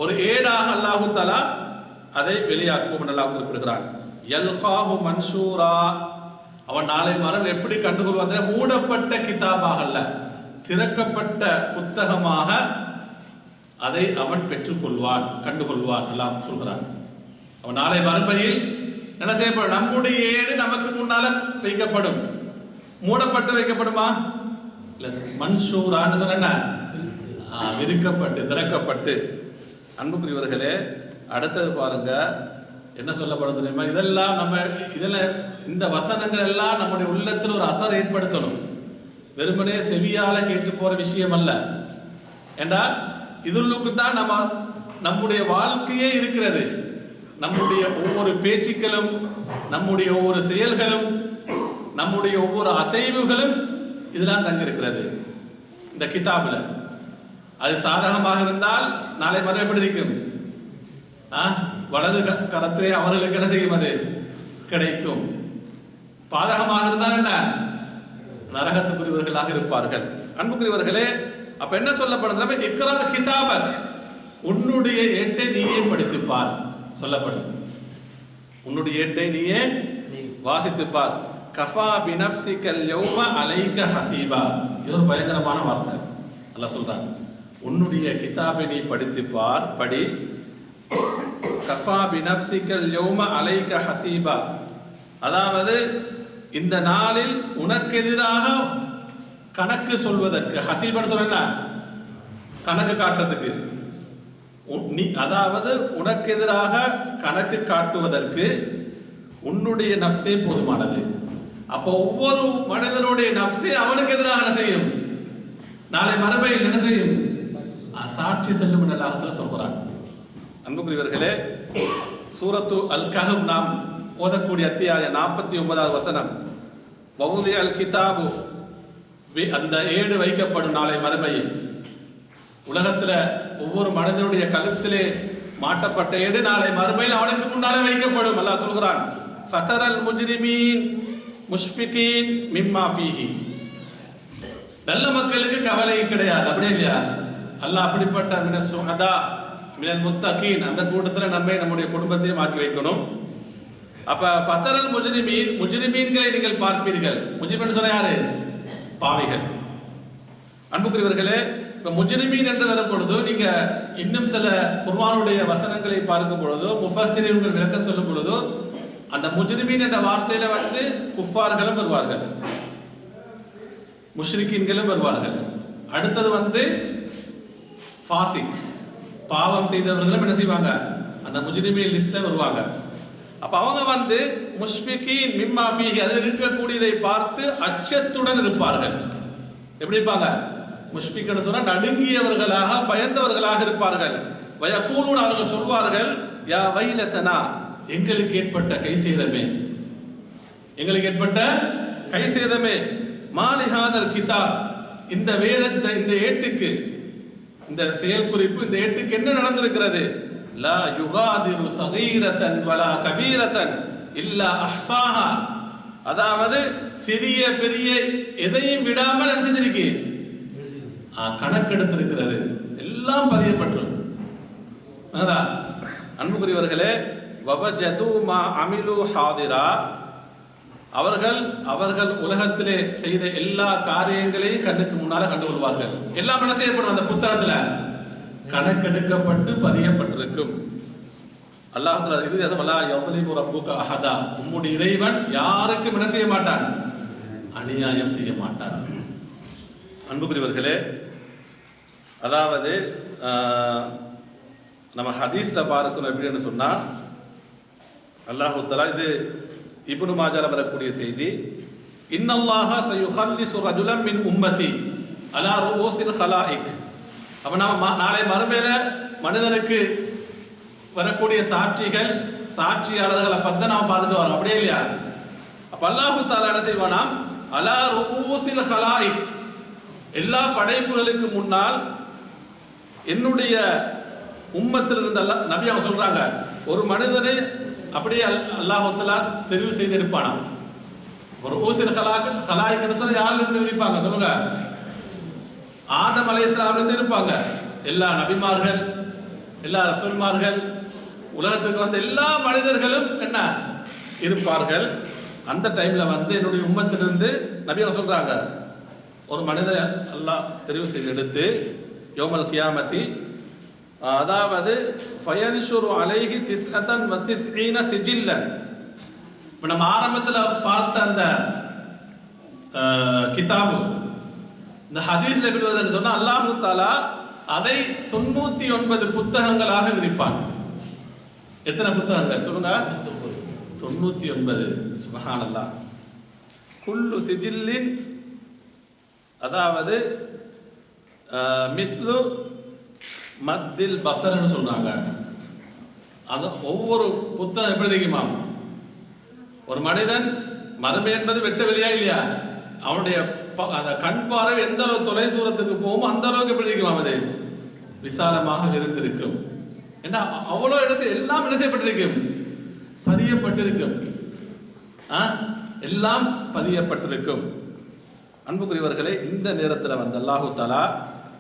ஒரு ஏடாக அல்லாஹு தஆலா அதை வெளியாக்குவோம் என்று அல்லாஹ் குறிப்பிடுகிறான். யல்காஹு மன்சூரா, அவன் நாளை மறுமையில் எப்படி கண்டுகொள்வான்? மூடப்பட்ட கிதாபாக அல்ல, திறக்கப்பட்ட புத்தகமாக அதை அவன் பெற்றுக்கொள்வான், கண்டுகொள்வான் எல்லாம் சொல்கிறான். அவன் நாளை மறுமையில் என்ன செய்யப்படும்? நம்முடைய ஏடு நமக்கு முன்னால வைக்கப்படும். மூடப்பட்டு வைக்கப்படுமா? இல்ல, மன்சூரான்னு சொன்ன விரிக்கப்பட்டு திறக்கப்பட்டு. அன்புக்குரியவர்களே, அடுத்தது பாருங்க என்ன சொல்லப்படும் தெரியுமா? இதெல்லாம் இந்த வசனங்கள் எல்லாம் நம்முடைய உள்ளத்தில் ஒரு அசர் ஏற்படுத்தணும். வெறுமனே செவியால கேட்டு போற விஷயம் அல்ல. என்றால் இதுக்கு தான் நம்முடைய வாழ்க்கையே இருக்கிறது. நம்முடைய ஒவ்வொரு பேச்சுக்களும், நம்முடைய ஒவ்வொரு செயல்களும், நம்முடைய ஒவ்வொரு அசைவுகளும் இதெல்லாம் தங்கியிருக்கிறது இந்த கிதாபில். அது சாதகமாக இருந்தால் நாளை மறுமை எப்படி இருக்கும்? வலது கரத்திலே அவர்களுக்கு என்ன செய்யும்? அது கிடைக்கும். பாதகமாக இருந்தால் என்ன? நரகத்துக்குரியவர்களாக இருப்பார்கள். அன்புக்குரியவர்களே, அப்ப என்ன சொல்லப்படுது? இக்ரா கிதாபக், உன்னுடைய ஏட்டை நீயே படித்துப்பார் சொல்லப்படுது. உன்னுடைய ஏட்டை நீயே வாசித்துப்பார். கஃபா பினஃப்ஸிகல் யௌம அலைக ஹஸீபா. இது ஒரு பயங்கரமான வார்த்தை. அல்லாஹ் சொல்றான், உன்னுடைய கிதாபை நீ படித்துப்பார், படி. கஃபா பினஃப்ஸிகல் யௌம அலைக ஹஸீபா, அதாவது இந்த நாளில் உனக்கு எதிராக கணக்கு சொல்வதற்கு. ஹசீபன் சொல்ல கணக்கு காட்டுறதுக்கு, அதாவது உனக்கு எதிராக கணக்கு காட்டுவதற்கு உன்னுடைய நஃப்ஸே போதுமானது. அப்போ ஒவ்வொரு மனிதனுடைய நஃப்ஸே அவனுக்கு எதிராக என்ன செய்யும்? நாளை மறுமையில் என்ன செய்யும்? சாட்சி செல்லும் என்று அல்லாஹ் சொல்கிறான். அன்புக்குரியவர்களே, சூரத்து அல் கஹஃப் நாம் ஓதக்கூடிய அத்தியாயம் 49வது வசனம். வவுதி அல் கிதாபு, அந்த ஏடு வைக்கப்படும் நாளை மறுமையில். உலகத்தில் ஒவ்வொரு மனிதனுடைய கழுத்திலே மாட்டப்பட்ட ஏடு நாளை மறுமையில் அவனுக்கு முன்னாலே வைக்கப்படும். அல்லாஹ் சொல்கிறான், ஃபதரல் முஜ்ரிமீன் முஷ்ஃபிகீன் மிம்மா ஃபீஹி. நல்ல மக்களுக்கு கவலை கிடையாது, அப்படியே இல்லையா? அல்லாஹ் அப்படிப்பட்ட மினஸ் சுஹதா மினல் முத்தகீன், அந்த கூட்டத்தில் நம்முடைய குடும்பத்தையும் ஆக்கி வைக்கணும். அப்ப ஃபதரல் முஜ்ரிமீன், முஜ்ரிமீன்களை நீங்கள் பார்ப்பீர்கள். முஜ்ரிமீன் சொன்ன யாரு? பாவிகள். அன்புக்குரியவர்களே, இப்ப முஜ்ரிமீன் என்று வரும் பொழுது நீங்க இன்னும் சில குர்ஆனுடைய வசனங்களை பார்க்கும் பொழுது, முஃபஸ்ஸிரீன்கள் விளக்கம் சொல்லும் பொழுது, அந்த முஜ்ரிமீன் என்ற வார்த்தையில குஃபார்களும் வருவார்கள், முஷ்ரிக்கீன்களும் வருவார்கள். அடுத்தது ஃபாசிக், பாவம் செய்தவர்களும் என்ன செய்வாங்க? அந்த முஜ்ரிமீன் லிஸ்ட்ல வருவாங்க. அப்ப அவங்க முஷ்ஃபிகீன் மிம்மா ஃபீஹி, அதில் இருக்கக்கூடியதை பார்த்து அச்சத்துடன் இருப்பார்கள். எப்படி இருப்பாங்க? முஷ்ஃபிக்னு சொன்னா நடுங்கியவர்களாக, பயந்தவர்களாக இருப்பார்கள். வயகூலுன், அவர்கள் சொல்வார்கள், யா வைலதனா, எங்களுக்கு ஏற்பட்ட கை சேதமே, எங்களுக்கு ஏற்பட்ட கை சேதமே. மாலிஹாதல் கிதாப், இந்த வேதத்தை, இந்த ஏட்டுக்கு, இந்த செயல் குறிப்பு, இந்த ஏட்டுக்கு என்ன நடந்திருக்கிறது? லா யுகாதிரு சகீரத்தன் வலா கபீரத்தன் இல்லா அஹ்சாஹா, அதாவது சிறிய பெரிய எதையும் விடாமல் என்ன செஞ்சிருக்கு? கணக்கெடுத்திருக்கிறது, எல்லாம் பதியப்பட்டிருக்கும். அன்புக்குரியவர்களே, வவஜது மா அமிலு ஹாதிரா, அவர்கள் அவர்கள் உலகத்திலே செய்த எல்லா காரியங்களையும் கண்ணுக்கு முன்னால கண்டுகொள்வார்கள். எல்லாம் என்ன செய்யப்படும்? அந்த புத்தகத்துல கணக்கெடுக்கப்பட்டு பதியப்பட்டிருக்கும். அல்லாஹ் அஹதா, உம்முடைய இறைவன் யாருக்கும் என்ன செய்ய மாட்டான்? அநியாயம் செய்ய மாட்டான். அன்புக்குரியவர்களே, அதாவது நம்ம ஹதீஸ்ல பார்க்கணும் எப்படின்னு சொன்னா, அல்லாஹு தஆலா, இது இப்னு மாஜால வரக்கூடிய செய்தி, இன்னல்லாஹ சயுஹல்லிசு ரஜுலம் மின் உம்மதி அலா ரூஸில் ஹலாயிக். அப்ப நாம நாளை மறுமையில மனிதனுக்கு வரக்கூடிய சாட்சிகள், சாட்சியாளர்களை பத்தி நாம பார்த்துட்டு வரோம், அப்படியே இல்லையா? அப்ப அல்லாஹு தஆலா என்ன செய்வானாம்? அலா ரூஸில் ஹலாயிக், எல்லா படைப்புகளுக்கு முன்னால் என்னுடைய உம்மத்தில் இருந்த நபி அவங்க சொல்றாங்க, ஒரு மனிதனை அப்படியே அல்லாஹ் தஆலா தெரிவு செய்து இருப்பானா. ஒரு ஊசில் ஹலாயிக்னு சொன்னா யார்ல இருந்து இருப்பாங்க சொல்லுங்க? ஆதம் அலைஹிஸ்ஸலாம் இருந்து இருப்பாங்க. எல்லா நபிமார்கள், எல்லா ரசூல்மார்கள், உலகத்துக்கு வந்த எல்லா மனிதர்களும் என்ன இருப்பார்கள். அந்த டைம்ல வந்து என்னுடைய உம்மத்திலிருந்து நபி அவங்க சொல்றாங்க, ஒரு மனிதனை அல்லாஹ் தெரிவு செய்து எடுத்து யௌமல் கியாமத்தி, அதாவது ஃபயன்ஷுரு அலைஹி திஸ்அத்தன் வ திஸ்ஈன சிஜில்லன். இப்போ நம்ம ஆரம்பத்தில் பார்த்த அந்த கிதாபு, இந்த ஹதீஸ்ல எப்படி வருதுன்னு சொன்னா, அல்லாஹு தஆலா அதை 99 புத்தகங்களாக விரிப்பான். எத்தனை புத்தகங்கள் சொல்லுங்க? 99. சுப்ஹானல்லாஹ். குல்லு சிஜில்லின், அதாவது மிஸ்லு மத்தில் பசர்னு சொல்றாங்க. அது ஒவ்வொரு புத்தகம் எப்படி தெரியுமா? ஒரு மனிதன் மறுமை என்பது வெட்ட வெளியா இல்லையா? அவனுடைய அந்த கண் பார்வை எந்த அளவு தொலை தூரத்துக்கு போகும் அந்த அளவுக்கு எப்படி இருக்குமா? அது விசாலமாக இருந்திருக்கும். ஏன்னா அவ்வளோ எல்லாம் என்ன செய்யப்பட்டிருக்கும்? பதியப்பட்டிருக்கும். எல்லாம் பதியப்பட்டிருக்கும். அன்புக்குரியவர்களே, இந்த நேரத்தில் வந்து அல்லாஹு தஆலா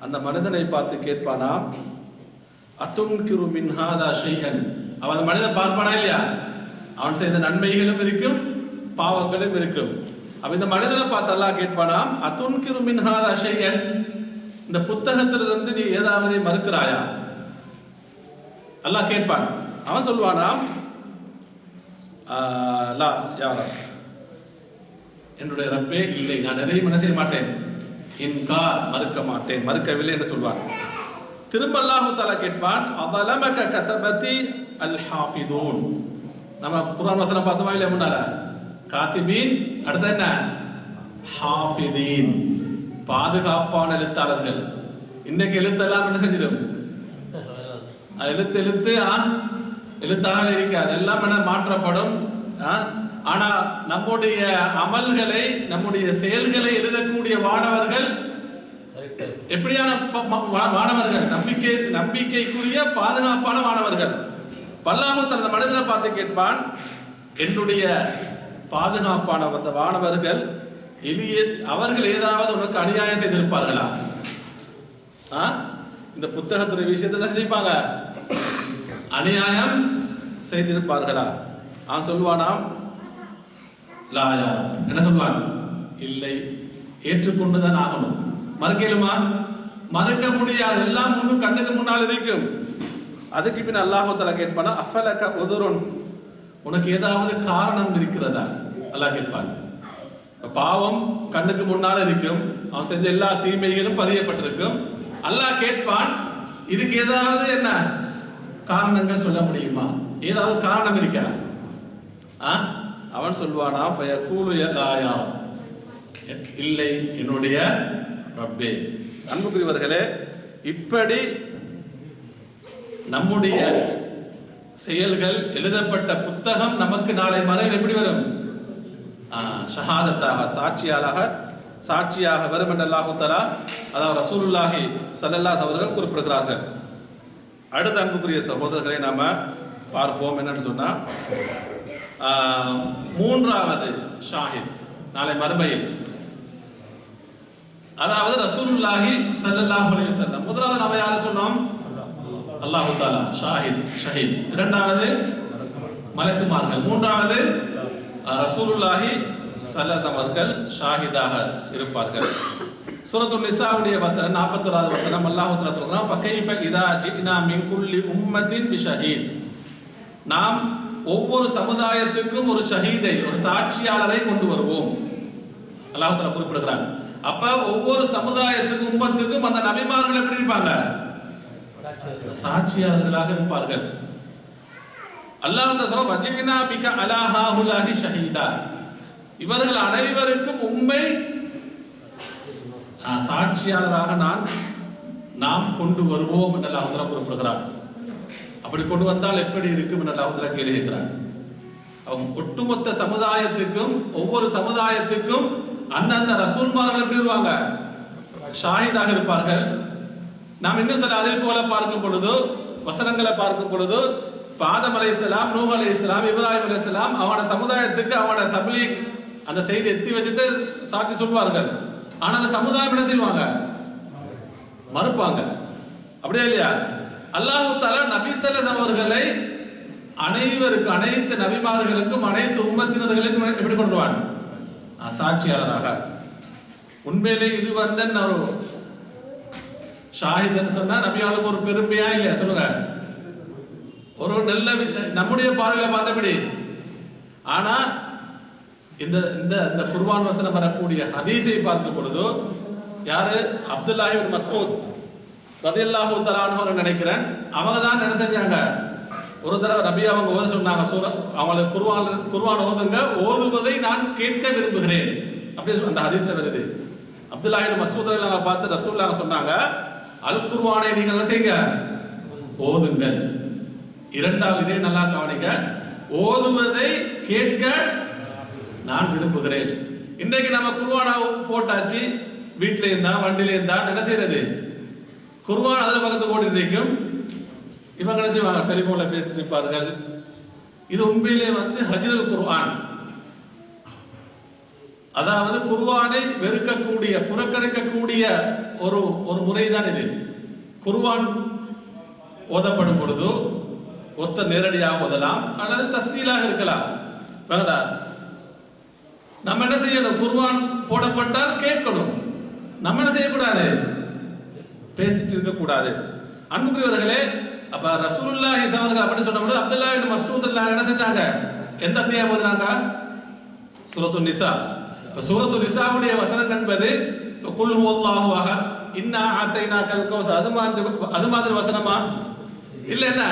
அந்த மனிதனை பார்த்து கேட்பானா, அத்துன்கிரு மின் ஹாதா ஷைஅன். அவன் அந்த மனிதன் பார்ப்பானா இல்லையா? அவன் செய்த நன்மைகளும் இருக்கும், பாவங்களும் இருக்கும். அப்ப இந்த மனிதனை பார்த்து அல்லாஹ் கேட்பானா, அத்துன்கிரு மின் ஹாதா ஷைஅன், இந்த புத்தகத்திலிருந்து நீ ஏதாவது மறுக்கிறாயா? அல்லாஹ் கேட்பான். அவன் சொல்லுவானா, லா யா ரப், என்னுடைய ரப்பே இல்லை, நான் எதையும் என்ன செய்ய மாட்டேன், இன்கார், மறுக்க மாட்டேன், மறுக்கவில்லை என்று சொல்வான். திரும்ப அல்லாஹு தஆலா கேட்பான், அவலமக கதபதி அல் ஹாஃபிதூன். நம்ம குர்ஆன் வசனம் பார்த்தோமா இல்லையா முன்னால? காத்திபீன், அடுத்து என்ன? ஹாஃபிதீன், பாதுகாப்பான எழுத்தாளர்கள். இன்னைக்கு எழுத்தெல்லாம் என்ன செஞ்சிடும்? எழுத்தாக இருக்காது, எல்லாம் என்ன மாற்றப்படும். ஆனா நம்முடைய அமல்களை, நம்முடைய செயல்களை எழுதக்கூடிய வானவர்கள் எப்படியான வானவர்கள்? நம்பிக்கைக்குரிய பாதுகாப்பான வானவர்கள். அல்லாஹ் தனது மனிதனை பார்த்து கேட்பான், என்னுடைய பாதுகாப்பான அந்த வானவர்கள் அவர்கள் ஏதாவது உனக்கு அநியாயம் செய்திருப்பார்களா? இந்த புத்தகத்துடைய விஷயத்தை செஞ்சிருப்பாங்க, அநியாயம் செய்திருப்பார்களா? சொல்வானாம், லாயா, என்ன சொல்வான்? இல்லை, ஏற்றுக்கொண்டுதான் ஆகணும். மறுக்கலுமா? மறுக்க முடியாது, எல்லாம் முன்னும் கண்ணுக்கு முன்னால் இருக்கும். அதுக்கு பின் அல்லாஹ் தஆலா கேட்பானா, அஃபலக உதுருன், உனக்கு ஏதாவது காரணம் இருக்கிறதா? அல்லாஹ் கேட்பான். பாவம் கண்ணுக்கு முன்னால் இருக்கும், அவன் செஞ்ச எல்லா தீமைகளும் பதியப்பட்டிருக்கும். அல்லாஹ் கேட்பான், இதுக்கு ஏதாவது என்ன காரணங்கள் சொல்ல முடியுமா? ஏதாவது காரணம் இருக்கா? அவன் சொல்வானா, ஃபயகூலு லா யா ரப், இல்லை என்னுடைய ரப்பே. அன்புக்குரியவர்களே, இப்படி நம்முடைய செயல்கள் எழுதப்பட்ட புத்தகம் நமக்கு நாளை மறுமையில் எப்படி வரும்? ஷஹாதத்தாக, சாட்சியாக வரும் என்று அல்லாஹ் தஆலா, அதாவது ரசூலுல்லாஹி ஸல்லல்லாஹு அலைஹி அவர்கள் குறிப்பிடுகிறார்கள். அடுத்த அன்புக்குரிய சகோதரர்களை நாம பார்ப்போம். என்னன்னு சொன்னா, மூன்றாவது ஷாஹித் நாளை மறுமையில், அதாவது ரசூலுல்லாஹி ஸல்லல்லாஹு அலைஹி வஸல்லம். முதலாவது நாம யாரை சொன்னோம்? அல்லாஹ் தஆலா ஷஹீத். இரண்டாவது மலக்குமார்கள். மூன்றாவது ரசூலுல்லாஹி ஸல்லல்லாஹு அவர்கள் ஷாஹிதாக இருப்பார்கள். சூரத்துல் நிசாவுடைய வசனம் 41வது வசனம் அல்லாஹ் தஆலா சொல்றான் ஃபகைஃப இதா ஜினா மின் குல்லி உம்மத்தின் பிஷஹீத். நாம் ஒவ்வொரு சமுதாயத்துக்கும் ஒரு ஷஹீதை, ஒரு சாட்சியாளரை கொண்டு வருவோம் அல்லாஹ் தஆலா குறிப்பிடுகிறான். அப்ப ஒவ்வொரு சமுதாயத்துக்கும் உம்மத்துக்கும் அந்த நபிமார்கள் எப்படி இருப்பாங்க? சாட்சியாளர்களாக இருப்பார்கள். அல்லாஹ் தஆலா சொல்றான் வஜினா பிக அலா ஹாஉலாஹி ஷஹீதா. இவர்கள் அனைவருக்கும் உம்மை சாட்சியாளராக நாம் கொண்டு வருவோம் என்று அல்லாஹ் தஆலா குறிப்பிடுகிறார். அப்படி கொண்டு வந்தால் எப்படி இருக்கும் என்று அல்லாஹ் தஆலா கேள்வி கேட்கிறார். ஒட்டுமொத்த சமுதாயத்துக்கும் ஒவ்வொரு சமுதாயத்துக்கும் அந்தந்த ரசூல்மார்கள் எப்படி வருவாங்க? ஷாஹிதாக இருப்பார்கள். நாம் இன்னும் சில அறிவிப்புகளை பார்க்கும் பொழுது, வசனங்களை பார்க்கும் பொழுது, ஆதம் அலைஹிஸ்ஸலாம், நூஹ் அலைஹிஸ்ஸலாம், இப்ராஹிம் அலைஹிஸ்ஸலாம் அவனோட சமுதாயத்துக்கு அவனோட தப்லீக் அந்த செய்தி எத்தி வச்சுட்டு சாட்சி சொல்வார்கள். ஆனா அந்த சமுதாயம் என்ன செய்வாங்க? மறுப்பாங்க. அப்படியே இல்லையா? அல்லாஹ் தஆலா நபி ஸல்லல்லாஹு அவர்களை அனைவருக்கும், அனைத்து நபிமார்களுக்கும், அனைத்து உம்மத்தினர்களுக்கும் எப்படி கொண்டு வருவான்? சாட்சியாளராக. உண்மையிலே இது வந்து ஒரு ஷாஹித்னு சொன்னா நபியாளுக்கு ஒரு பெருமையா இல்லையா? சொல்லுங்க. ஒரு நல்ல நம்முடைய பார்வையில பார்த்தபடி. ஆனா இந்த இந்த இந்த குர்ஆன் வசனம் வரக்கூடிய ஹதீஸை பார்க்கும் பொழுது யாரு? அப்துல்லாஹ் இப்னு மஸ்ஊத் ரலியல்லாஹு தஆலா அன்ஹு நினைக்கிறேன். அவங்க தான் என்ன செஞ்சாங்க? ஒரு தடவை நபி அவங்க ஓத சொன்னாங்க. அவங்களுக்கு குர்ஆன் ஓதுங்க, ஓதுவதை நான் கேட்க விரும்புகிறேன் அப்படி அந்த ஹதீஸ்ல வருது. அப்துல்லாஹ் இப்னு மஸ்ஊத் ரலியல்லாஹு பார்த்து ரசூலுல்லாஹ் சொன்னாங்க, அல் குர்ஆனை நீங்கள் என்ன செய்யுங்க? ஓதுங்கள். இரண்டாவது இதே நல்லா கவனிக்க, ஓதுவதை கேட்க நான் விரும்புகிறேன். இன்றைக்கு நம்ம குர்ஆனை போட்டாச்சு, வீட்டில இருந்தா வண்டியில இருந்தா என்ன செய்யறது? குர்ஆன் அதில் பக்கத்து ஓடி இருக்கும். இவங்க என்ன செய்வாங்க? டெலிபோன்ல பேசிட்டு இருப்பார்கள். இது உண்மையிலே வந்து ஹஜ்ருல் குர்ஆன், அதாவது குர்ஆனை வெறுக்கக்கூடிய, புறக்கணிக்கக்கூடிய ஒரு முறைதான் இது. குர்ஆன் ஓதப்படும் பொழுது ஒருத்தர் நேரடியாக ஓதலாம் அல்லது தஸ்ஜீலாக இருக்கலாம். நம்ம என்ன செய்யணும்? குர்ஆன் போடப்பட்டால் கேட்கணும். நம்ம என்ன செய்யக்கூடாது? பேசிட்டு இருக்கக்கூடாது. அன்புக்குரியவர்களே, அப்ப ரசூலுல்லாஹி அவர்கள் அப்படி சொன்னபோது அப்துல்லாஹ் இப்னு மஸ்ஊத் என்ன செஞ்சாங்க? எந்த அத்தியாயம் ஓதுனாங்க? சூரத்துன் நிசா. இப்ப சூரத்துன் நிசாவுடைய வசனம் என்பது குல் ஹுவல்லாஹு அஹத் இன்னா ஆதைனாக்கல் கௌஸர் அது மாதிரி வசனமா? இல்ல, என்ன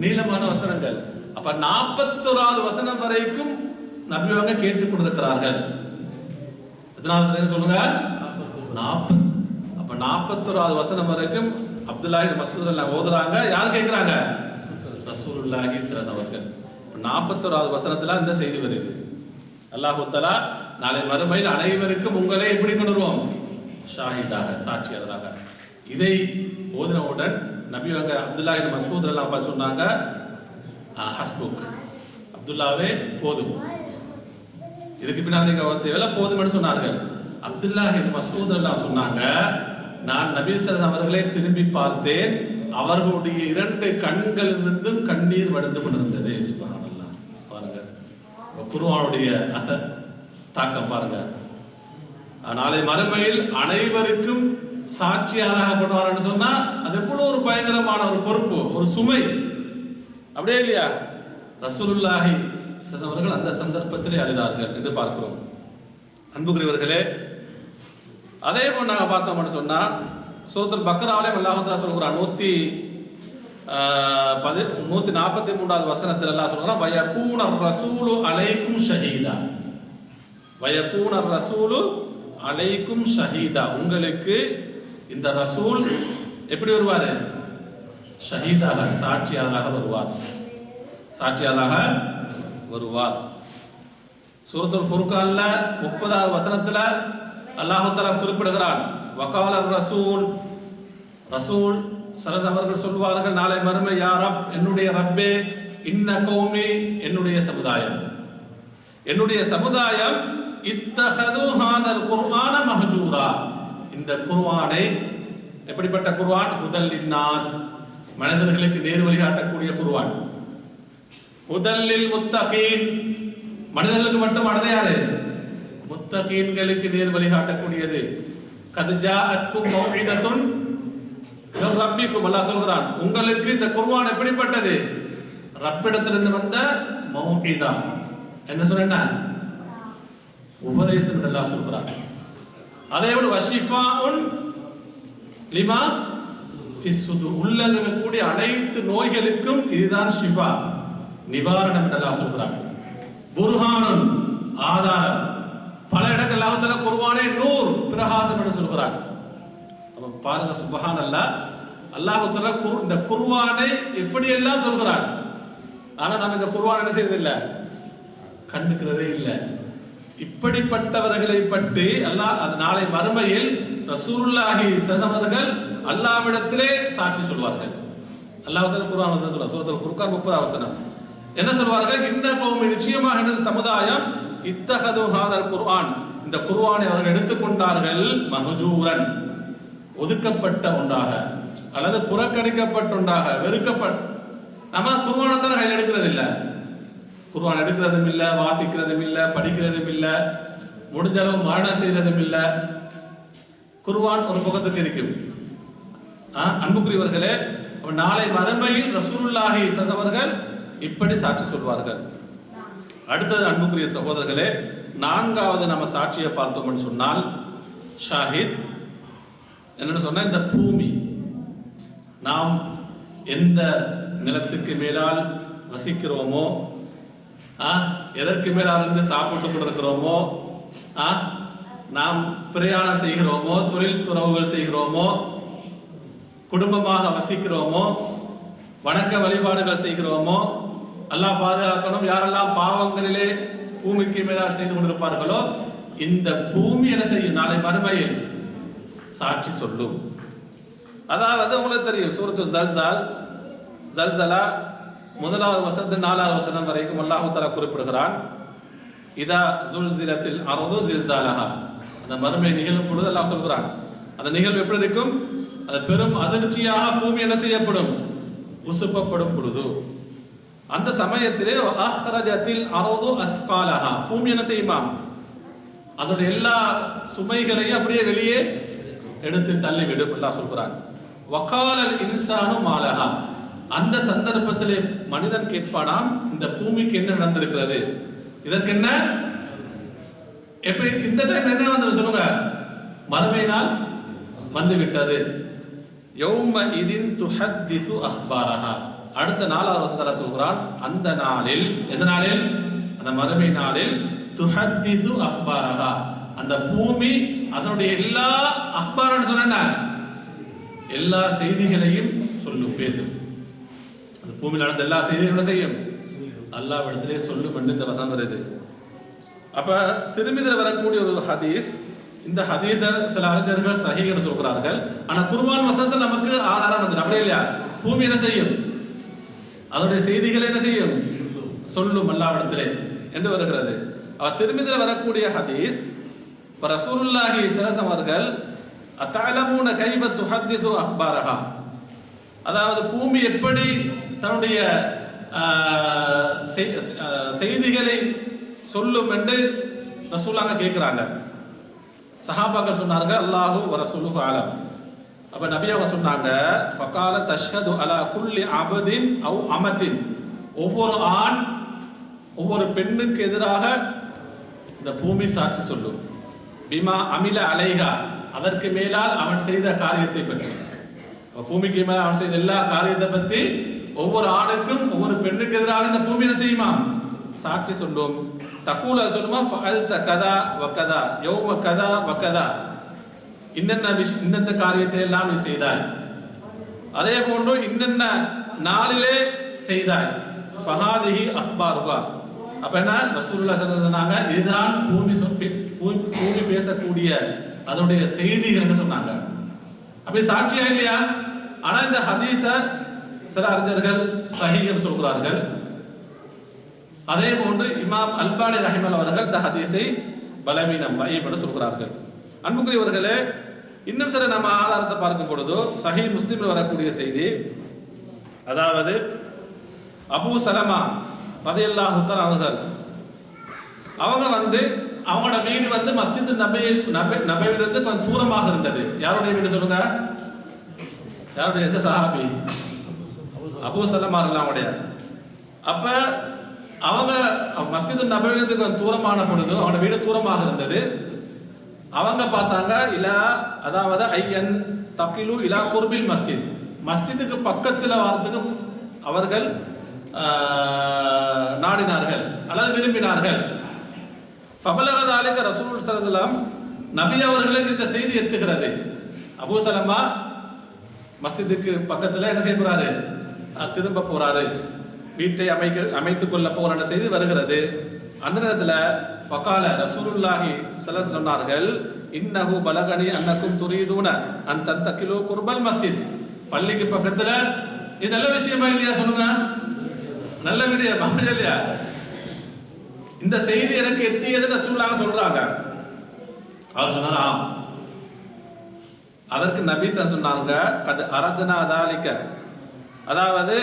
நீளமான வசனங்கள். அப்ப 41வது வசனம் வரைக்கும் நபி அவங்க கேட்டுக் கொண்டிருக்கிறார்கள். எத்தனாவது வசனம் சொல்லுங்க? 40. அப்ப 41வது வசனம் வரைக்கும் அப்துல்லாஹ் இப்னு மஸ்ஊத் ரலியல்லாஹு ஓதுறாங்க. யார் கேட்கிறாங்க? ரசூலுல்லாஹி ஸல்லல்லாஹு அலைஹி வஸல்லம். 41வது வசனத்துல இந்த செய்தி வருது. அல்லாஹ் தஆலா நாளை மறுமையில் அனைவருக்கும் உங்களை எப்படி கொண்டு வருவோம்? ஷாஹிதாக, சாட்சியாளராக. இதை ஓதினவுடன் நபி அவங்க அப்துல்லாஹ் இப்னு மஸ்ஊத் ரலியல்லாஹு அன்ஹு சொன்னாங்க, ஹஸ்புக், அப்துல்லாவே போதும், இதுக்கு பின்னாடி தேவையில்ல, போதும்னு சொன்னார்கள். அப்துல்லாஹ் இப்னு மஸ்ஊத் ரலியல்லாஹு சொன்னாங்க, நான் நபி ஸல்லல்லாஹு அவர்களை திரும்பி பார்த்தேன், அவர்களுடைய 2 கண்களிலிருந்தும் கண்ணீர் வடிந்து கொண்டிருந்தது. சுப்ஹானல்லாஹ். பாருங்க குர்ஆனுடைய தாக்கம் பாருங்க. நாளை மறுமையில் அனைவருக்கும் சாட்சியாளராக கொண்டு சொன்னா அது எவ்வளவு ஒரு பயங்கரமான ஒரு பொறுப்பு, ஒரு சுமை. அப்படியே இல்லையா? ரசூலுல்லாஹி அவர்கள் அந்த சந்தர்ப்பத்திலே அழுதார்கள் என்று பார்க்கிறோம். அன்புக்குரியவர்களே, அதே போல் நாங்கள் பார்த்தோம்னு சொன்னா சூரத்துல் பக்ராவிலே அல்லாஹ் தஆலா சொல்கிறான் 143வது வசனத்தில் அல்லாஹ் சொல்கிறான், வயகூன ரசூலு அலைக்கும் ஷஹீதா, வயகூன ரசூலு அலைக்கும் ஷஹீதா, உங்களுக்கு இந்த ரசூல் எப்படி வருவாரு? ஷஹீதாக, சாட்சியாளராக வருவார், சாட்சியாளராக வருவார். சூரத்துல் ஃபுர்கான்ல 30வது வசனத்துல அல்லாஹ் தஆலா குறிப்பிடுகிறான், வகால ரசூல், ரசூல் ஸல்லல்லாஹு அவர்கள் சொல்வார்கள் நாளை மறுமை, யா ரப், என்னுடைய ரப்பே, இன்ன கௌமி, என்னுடைய சமுதாயம், என்னுடைய சமுதாயம், இத்தஹது ஹாதல் குர்ஆன மஹ்ஜூரா, இந்த குர்ஆனை, எப்படிப்பட்ட குர்ஆன்? ஹுதல் லின்னாஸ், மனிதர்களுக்கு நேர் வழி காட்டக்கூடிய குர்ஆன், ஹுதல் லில் முத்தகீன், மனிதர்களுக்கு மட்டுமானது யாரு? முத்தகீன்களுக்கு நேர் வழிகாட்டக்கூடியது. கத் ஜாஅத்கும் மௌஇதத்துன் மின் ரப்பிக்கும், அல்லாஹ் சொல்கிறான், உங்களுக்கு இந்த குர்ஆன் எப்படிப்பட்டது? ரப்பிடத்திலிருந்து வந்த மௌஇதா. என்ன சொன்னா? உபதேசம் என்று அல்லாஹ் சொல்கிறான். அதேபோல வஷிஃபாஉன் லிமா ஃபிஸ் சுதூர், உள்ளங்க கூடிய அனைத்து நோய்களுக்கும் இதுதான் ஷிஃபா, நிவாரணம் என்று அல்லாஹ் சொல்கிறான். புர்ஹானுன், ஆதாரம். பல இடங்கள் அல்லாஹ் தஆலா குர்ஆனை நூர், பிரகாசம் என்று சொல்கிறான். அப்ப பாருங்க, சுப்ஹானல்லாஹ், அல்லாஹ் தஆலா இந்த குர்ஆனை எப்படி எல்லாம் சொல்கிறான். ஆனா நம்ம இந்த குர்ஆன் என்ன செய்யறதில்லை, கண்டுக்கிறதே இல்லை. இப்படிப்பட்டவர்களை பற்றி அல்லாஹ் அது நாளை மறுமையில் ரசூலுல்லாஹி ஸல்லல்லாஹு அலைஹி வஸல்லம் அல்லாஹ்விடத்திலே சாட்சி சொல்வார்கள். அல்லாஹ் தஆலா குர்ஆன் சொல்றார், சூரத்துல் ஃபுர்கான் 30வது வசனம். என்ன சொல்வார்கள்? இன்ன கௌமி, நிச்சயமாக எனது சமுதாயம், இத்தஹது ஹாதல் குர்ஆன், இந்த குர்ஆனை அவர்கள் எடுத்துக்கொண்டார்கள், மஹ்ஜூரன், ஒதுக்கப்பட்ட ஒன்றாக, அல்லது புறக்கணிக்கப்பட்ட ஒன்றாக, வெறுக்கப்பட்ட. நம்ம குர்ஆனை தான் கையில் எடுக்கிறது இல்லை, குர்ஆன் எடுக்கிறதும் இல்லை, வாசிக்கிறதும் இல்லை, படிக்கிறதும் இல்லை, முடிஞ்ச அளவு மரணம் செய்யறதும் இல்லை. குர்ஆன் ஒரு பக்கத்துக்கு இருக்கும். அன்புக்குரியவர்களே, நாளை மறுமையில் ரசூலுல்லாஹி ஸல்லல்லாஹு அலைஹி வஸல்லம் இப்படி சாட்சி சொல்வார்கள். அடுத்தது அன்புக்குரிய சகோதரர்களே, நான்காவது நம்ம சாட்சியை பார்த்தோம்னு சொன்னால் ஷாஹித். என்னன்னு சொன்னா, இந்த பூமி, நாம் எந்த நிலத்துக்கு மேலால் வசிக்கிறோமோ, எதற்கு மேலால் இருந்து சாப்பிட்டு கொண்டிருக்கிறோமோ, நாம் பிரயாணம் செய்கிறோமோ, தொழில் துறவுகள் செய்கிறோமோ, குடும்பமாக வசிக்கிறோமோ, வணக்க வழிபாடுகள் செய்கிறோமோ, அல்லாஹ் பாதுகாக்கணும், யாரெல்லாம் பாவங்களிலே பூமிக்கு மேலால் செய்து கொண்டிருப்பார்களோ, இந்த பூமி என்ன செய்யும்? நாளை மறுமையில் சாட்சி சொல்லும். அதாவது உங்களுக்கு தெரியும், சூரத்து ஜல்சலா முதலாவது வசனத்தில் 4வது வசனம் வரைக்கும் அல்லாஹ் தஆலா குறிப்பிடுகிறான். இதா ஜுல்சிலத்தில் அர்து ஜில்சாலஹா, அந்த மறுமை நிகழும் பொழுது அல்லாஹ் சொல்கிறான், அந்த நிகழ்வு எப்படி இருக்கும்? அது பெரும் அதிர்ச்சியாக பூமி என்ன செய்யப்படும்? உசுப்பப்படும் பொழுது. அந்த சமயத்திலே அஹ்ரஜத்தில் அர்து அஸ்காலஹா, பூமி என்ன செய்யுமா? அதோட எல்லா சுமைகளையும் அப்படியே வெளியே எடுத்து தள்ளிவிடும் அல்லாஹ் சொல்கிறான். வகாலல் இன்சானு மாலஹா, அந்த சந்தர்ப்பத்திலே மனிதன் கேட்பானாம், இந்த பூமிக்கு என்ன நடந்திருக்கிறது, இதற்கு என்ன, எப்படி இந்த டைம் என்ன வந்து சொல்லுங்க, மறுமை நாள் வந்து விட்டது. யௌம இதின் துஹத்திசு அஹ்பாரஹா, அடுத்த 4வது வசனத்துல சொல்கிறான், அந்த நாளில், எந்த நாளில்? அந்த மறுமை நாளில், துஹத்திசு அஹ்பாரஹா, அந்த பூமி அதனுடைய எல்லா அஹ்பாரன்னு சொன்ன எல்லா செய்திகளையும் சொல்லும், பேசும். அந்த பூமியில் நடந்த எல்லா செய்திகளும் என்ன செய்யும்? அல்லாஹ்விடத்திலே சொல்லும் என்று இந்த வசனம் வருது. அப்ப திரும்பிதில் வரக்கூடிய ஒரு ஹதீஸ், இந்த ஹதீஸ சில அறிஞர்கள் சஹீஹ்னு சொல்கிறார்கள். ஆனா குர்ஆன் வசனத்தில் நமக்கு ஆதாரம் வந்து அப்படியே இல்லையா? பூமி என்ன செய்யும்? அதனுடைய செய்திகளை என்ன செய்யும்? சொல்லும் அல்லாஹ்விடத்திலே என்று வருகிறது. திரும்பிதில் வரக்கூடிய ஹதீஸ், ரசூலுல்லாஹி ஸல்லல்லாஹு அலைஹி வஸல்லம் அவர்கள் அத்தஅலமூன கைஃப துஹத்திஸு அஹ்பாரஹா, அதாவது பூமி எப்படி தன்னுடைய செய்திகளை சொல்லும் என்று ரசூலுல்லாஹ் கேட்கிறாங்க. சஹாபாக்கள் சொன்னார்கள், அல்லாஹு வ ரசூலுஹு அலம். அப்ப நபி அவங்க சொன்னாங்க, ஃபகால தஷ்ஹது அலா குல்லி அபதின் அவ் அமத்தின், ஒவ்வொரு ஆண் ஒவ்வொரு பெண்ணுக்கு எதிராக இந்த பூமி சாட்சி சொல்லும். பிமா அமில அலைஹா, அதற்கு மேலால் அவன் செய்த காரியத்தை பற்றி. பூமிக்கு மேல அவன் செய்த எல்லா காரியத்தை பற்றி ஒவ்வொரு ஆணுக்கும் ஒவ்வொரு பெண்ணுக்கு எதிராக இந்த பூமி என்ன செய்யுமா? சாட்சி சொல்லும். தக்கூல சொல்லுமா, ஃபஅல்த கதா வகதா யௌம கதா வகதா, இன்னென்ன காரியத்தை எல்லாம் நீ செய்தாய், அதே போன்று இன்னென்ன நாளிலே செய்தாய். ஃபஹாதிஹி அஹ்பாருஹா, அப்ப என்ன ரசூலுல்லாஹி ஸல்லல்லாஹு அலைஹி வஸல்லம் சொன்னாங்க, இதுதான் பூமி பேசக்கூடிய அதனுடைய செய்திகள் சொன்னாங்க. அப்படி சாட்சியா இல்லையா? ஆனா இந்த ஹதீஸ சில அறிஞர்கள் சஹீஹ் சொல்கிறார்கள். அதே போன்று இமாம் அல்பானி ரஹிமஹுல்லாஹ் அவர்கள் இந்த ஹதீஸை பலவீனம் என்று சொல்கிறார்கள். அன்புக்குரியவர்களே, இன்னும் சில நம்ம ஆதாரத்தை பார்க்கும் பொழுது சஹீஹ் முஸ்லிமில் வரக்கூடிய செய்தி, அதாவது அபூ சலமா ரலியல்லாஹு தஆலா அவர்கள் அவங்க வந்து அவங்களோட வீடு வந்து மஸ்ஜித் நபவிலிருந்து கொஞ்சம் தூரமாக இருந்தது. யாருடைய வீடு சொல்லுங்க? யாருடைய? எந்த சஹாபி? அபூ சலமா அவங்களுடைய. அப்ப அவங்க மஸ்ஜித் நபவிலிருந்து கொஞ்சம் தூரமான பொழுது அவங்களோட வீடு தூரமாக இருந்தது. அவங்க பார்த்தாங்க இலா, அதாவது ஐயன் தக்கிலு இலா குர்பில் மஸ்ஜித், மஸ்ஜிதுக்கு பக்கத்தில் வரதுக்கு அவர்கள் நாடினார்கள் அல்லது விரும்பினார்கள். ஃபபலகதாலிக ரசூல் ஸல்லல்லாஹு அலைஹி வஸல்லம், நபி அவர்களுக்கு இந்த செய்தி எத்துகிறது. அபூ சலமா மஸ்ஜிதுக்கு பக்கத்தில் என்ன செய்ய போறாரு? திரும்ப போறாரு, வீட்டை அமைத்துக் கொள்ள போற செய்தி வருகிறது. அந்த நேரத்தில் ஃபகால ரசூலுல்லாஹி ஸல்லல்லாஹு அலைஹி வஸல்லம் சொன்னார்கள், இன்னஹு பலகனி அன்னக்கும் துரீதுன அன் தந்தகிலு குர்பல் மஸ்ஜித். பள்ளிக்கு பக்கத்துல, இது நல்ல விஷயமா இல்லையா? சொல்லுங்க, நல்ல விஷயம் இல்லையா? இந்த செய்தி எனக்கு எத்தியது ரசூலுல்லாஹ் சொல்றாங்க. அவர் சொன்னாரா? அதற்கு நபி சொன்னாங்க, கத் அரத்னா தாலிக, அதாவது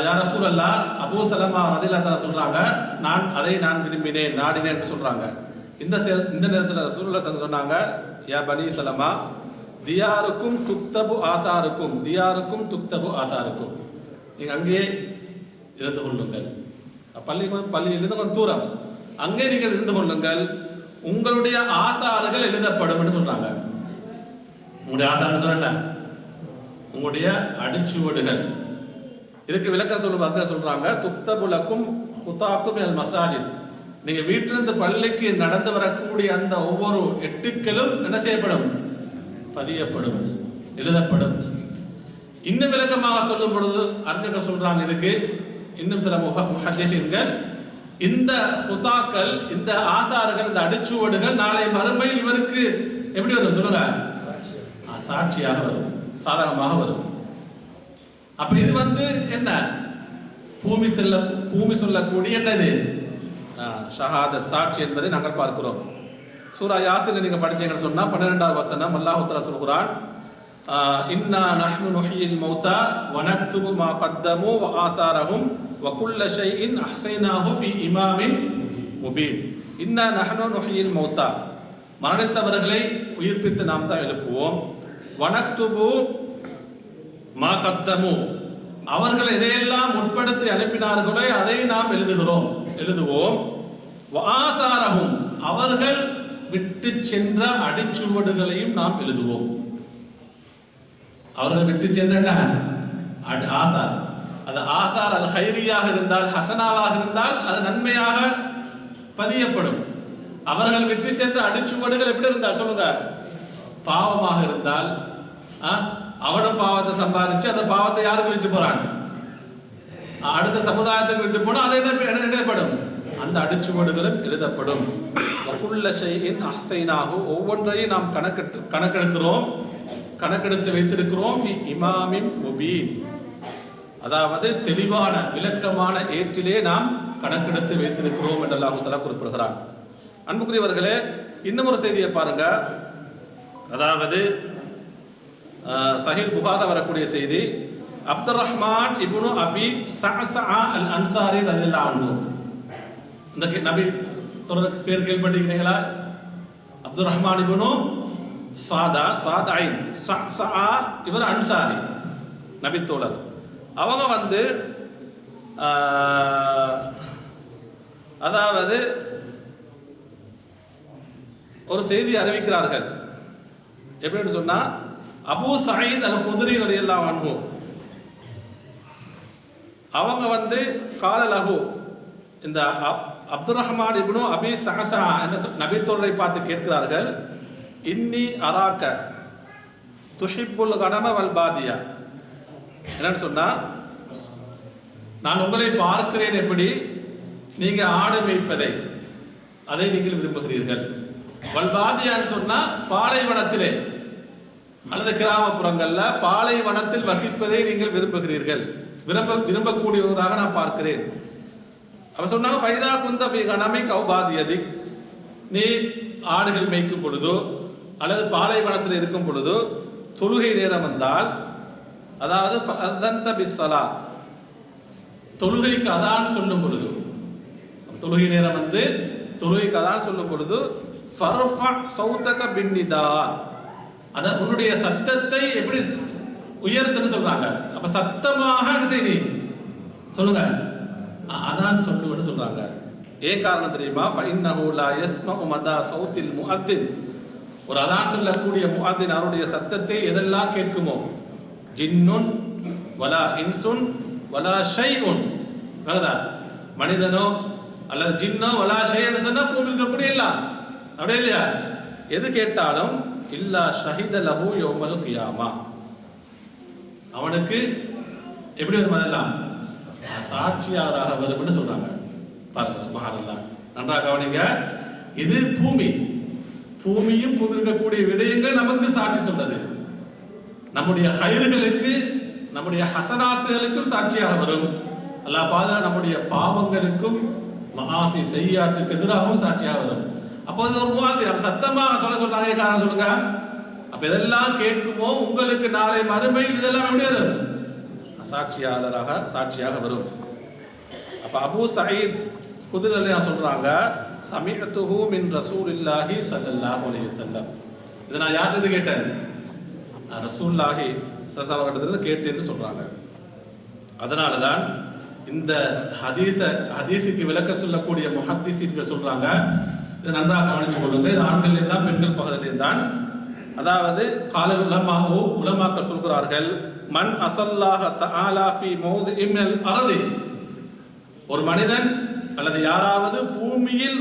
யா ரசூலல்லாஹ், அபூ சலமா ரலியல்லாஹு அன்ஹு சொல்றாங்க, நான் விரும்பினேன், நாடினேன் சொல்றாங்க. இந்த நேரத்தில் ரசூலுல்லாஹ் சொன்னாங்க, யா பனி சலமா தியாருக்கும் துக்தபு ஆசாருக்கும், தியாருக்கும் துக்தபு ஆசாருக்கும், நீங்க அங்கேயே இருந்து கொள்ளுங்கள். பள்ளியிலிருந்து கொஞ்சம் தூரம், அங்கே நீங்கள் இருந்து கொள்ளுங்கள், உங்களுடைய ஆசாறுகள் எழுதப்படும் சொல்றாங்க. உங்களுடைய ஆசாரம் சொல்ல, உங்களுடைய அடிச்சுவடுகள். இதுக்கு விளக்கம் சொல்றாங்க, துக்தபுலக்கும் ஹுதாக்கும் அல் மசாஜித், நீங்க வீட்டிலிருந்து பள்ளிக்கு நடந்து வரக்கூடிய அந்த ஒவ்வொரு எட்டுக்களும் என்ன செய்யப்படும்? பதியப்படும், எழுதப்படும். இன்னும் விளக்கமாக சொல்லும் பொழுது அறிஞர்கள் சொல்றாங்க, இதுக்கு இன்னும் சில முஹத்திஸீன்கள், இந்த ஹுதாக்கள், இந்த ஆசார்கள், இந்த அடிச்சுவடுகள் நாளை மறுமையில் இவருக்கு எப்படி வரும் சொல்லுங்க? சாட்சியாக வரும், சாதகமாக வரும். அப்ப இது வந்து என்ன? பூமி சொல்லக்கூடிய என்னது? ஷஹாதத், சாட்சி என்பதை நாங்கள் பார்க்கிறோம். சூரா யாசின் நீங்க படிச்சீங்கன்னு சொன்னா 12வது வசனம் அல்லாஹ் தஆலா சொல்கிறான், இன்னா நஹ்னு நுஹ்யில் மௌதா வ நக்துபு மா கத்தமு வ ஆசாரஹும் வ குல்ல ஷைஇன் அஹ்ஸைனாஹு ஃபீ இமாமின் முபீன். இன்னா நஹ்னு நுஹ்யில் மௌதா, மரணித்தவர்களை உயிர்ப்பித்து நாம் தான் எழுப்புவோம். வ நக்துபு மா கத்தமு, அவர்கள் எதையெல்லாம் முற்படுத்தி அனுப்பினார்களோ அதை நாம் எழுதுவோம். ஆசாரஹும், அவர்கள் விட்டு சென்ற அடிச்சுவடுகளையும் நாம் எழுதுவோம். அவர்கள் விட்டு சென்ற ஆசார், அது ஆசார் அல் ஹைரியாக இருந்தால், ஹசனாவாக இருந்தால் அது நன்மையாக பதியப்படும். அவர்கள் விட்டு சென்ற அடிச்சுவடுகள் எப்படி இருந்தால் சொல்லுங்க? பாவமாக இருந்தால், அவனும் பாவத்தை சம்பாதிச்சு அந்த பாவத்தை யாருக்கு விட்டு போறான்? அடுத்த சமுதாயத்துக்கு விட்டு போனா அதை எழுதப்படும், அந்த அடிச்சுவடுகளும் எழுதப்படும். ஒவ்வொன்றையும் நாம் கணக்கெடுத்து வைத்திருக்கிறோம். இமாமின் முபீன், அதாவது தெளிவான விளக்கமான ஏற்றிலே நாம் கணக்கெடுத்து வைத்திருக்கிறோம் என்று அல்லாஹ் தஆலா குறிப்பிடுகிறான். அன்புக்குரியவர்களே, இன்னும் ஒரு செய்தியை பாருங்க. அதாவது சஹீஹ் புகாரில் வரக்கூடிய செய்தி, அப்துர் ரஹ்மான் இப்னு அபி ஸஅஸஅ அல் அன்சாரி ரலியல்லாஹு அன்ஹு, இந்த நபி பேர் கேள்விப்பட்டிருக்கீங்களா? அப்துர் ரஹ்மான் இப்னு சாதைன் ஸஅஸஅ, இவர் அன்சாரி நபி தோழர். அவங்க வந்து அதாவது ஒரு செய்தி அறிவிக்கிறார்கள். எப்படின்னு சொன்னா, அபூ சயீத் அல் குத்ரி ரலியல்லாஹு அன்ஹு அவங்க வந்து கால லஹு, இந்த அப்துர் ரஹ்மான் இப்னு அபி ஸஅஸஅ என்ற நபி தோழரை பார்த்து கேட்கிறார்கள், இன்னி அராக்க துஹிப்புல் கனம வல் பாதியா, என்னன்னு சொன்னா, நான் உங்களை பார்க்கிறேன், எப்படி நீங்க ஆடு மேய்ப்பதை அதை நீங்கள் விரும்புகிறீர்கள். வல்பாதியான்னு சொன்னா பாலைவனத்திலே அல்லது கிராமப்புறங்கள்ல பாலைவனத்தில் வசிப்பதை நீங்கள் விரும்புகிறீர்கள், விரும்பக்கூடியவராக நான் பார்க்கிறேன். அவ சொன்னாங்க, ஃபைதா குந்த ஃபீ கனமிக் அவ் பாதியதிக், நீ ஆடுகள் மேய்க்கும் பொழுதோ அல்லது பாலைவனத்தில் இருக்கும் பொழுதோ தொழுகை நேரம் வந்தால், அதாவது ஃபஅதன்த பிஸ்ஸலா, தொழுகைக்கு அதான் சொல்லும் பொழுது, தொழுகை நேரம் வந்து தொழுகைக்கு அதான் சொல்லும் பொழுது ஃபர்ஃபா சௌதக பின்னிதா, அதான் உன்னுடைய சத்தத்தை எப்படி உயர்த்துன்னு சொல்றாங்க. அப்ப சத்தமாக என்ன செய்தி சொல்லுங்க, அதான் சொல்லுன்னு சொல்றாங்க. ஏன் காரணம் தெரியுமா? ஃபஇன்னஹு லா யஸ்மஉ மதா சௌத்தில் முஅத்தின், ஒரு அதான் சொல்லக்கூடிய முஅத்தின் அவருடைய சத்தத்தை எதெல்லாம் கேட்குமோ, ஜின்னுன் வலா இன்சுன் வலா ஷைஉன், மனிதனோ அல்லது ஜின்னோ வலா ஷைன்னு சொன்னா பூமி இருக்கக்கூடிய எல்லாம் அப்படியே இல்லையா, எது கேட்டாலும் இல்லா ஷஹித லஹு யௌமல் கியாமா, அவனுக்கு எப்படி வரும், அதெல்லாம் சாட்சியாராக வரும்னு சொல்றாங்க. பாருங்க சுப்ஹானல்லாஹ், நன்றாக கவனிங்க. இது பூமி, பூமியும் பூமி இருக்கக்கூடிய விடயங்கள் நமக்கு சாட்சி சொல்றது. நம்முடைய ஹைர்களுக்கு நம்முடைய ஹசனாத்துகளுக்கும் சாட்சியாக வரும். அல்லாஹ் பாதா நம்முடைய பாவங்களுக்கும் மஆசி செய்யாத்துக்கு எதிராகவும் சாட்சியாக வரும். அப்போ இது ஒரு முஆத்தின், நம்ம சத்தமா சொல்றாங்க. காரணம் சொல்லுங்க. அப்ப இதெல்லாம் கேட்குமோ உங்களுக்கு நாளை மறுமையில் இதெல்லாம் எப்படி வரும், சாட்சியாளராக சாட்சியாக வரும். அப்ப அபூ சயீத் குத்ரி ரலியல்லாஹு சொல்றாங்க, சமிஅத்துஹு மின் ரசூலில்லாஹி ஸல்லல்லாஹு அலைஹி வஸல்லம், இதை நான் யார்கிட்ட கேட்டேன், ரசூலுல்லாஹி ஸல்லல்லாஹு அலைஹி வஸல்லம் கேட்டேன்னு சொல்றாங்க. அதனால தான் இந்த ஹதீஸுக்கு விளக்க சொல்லக்கூடிய முஹத்திஸீன்கள் சொல்றாங்க, இதை நன்றாக கவனித்துக் கொள்ளுங்க. இது ஆண்களிலே தான் பெண்கள் பகுதியிலே தான். அதாவது காலல் உலமாஹு, உலமாக்கள் சொல்கிறார்கள், மன் அஸல்லாஹ தஆலா ஃபீ மௌதிஇ மினல் அர்தி, ஒரு மனிதன் அல்லது யாராவது பூமியில்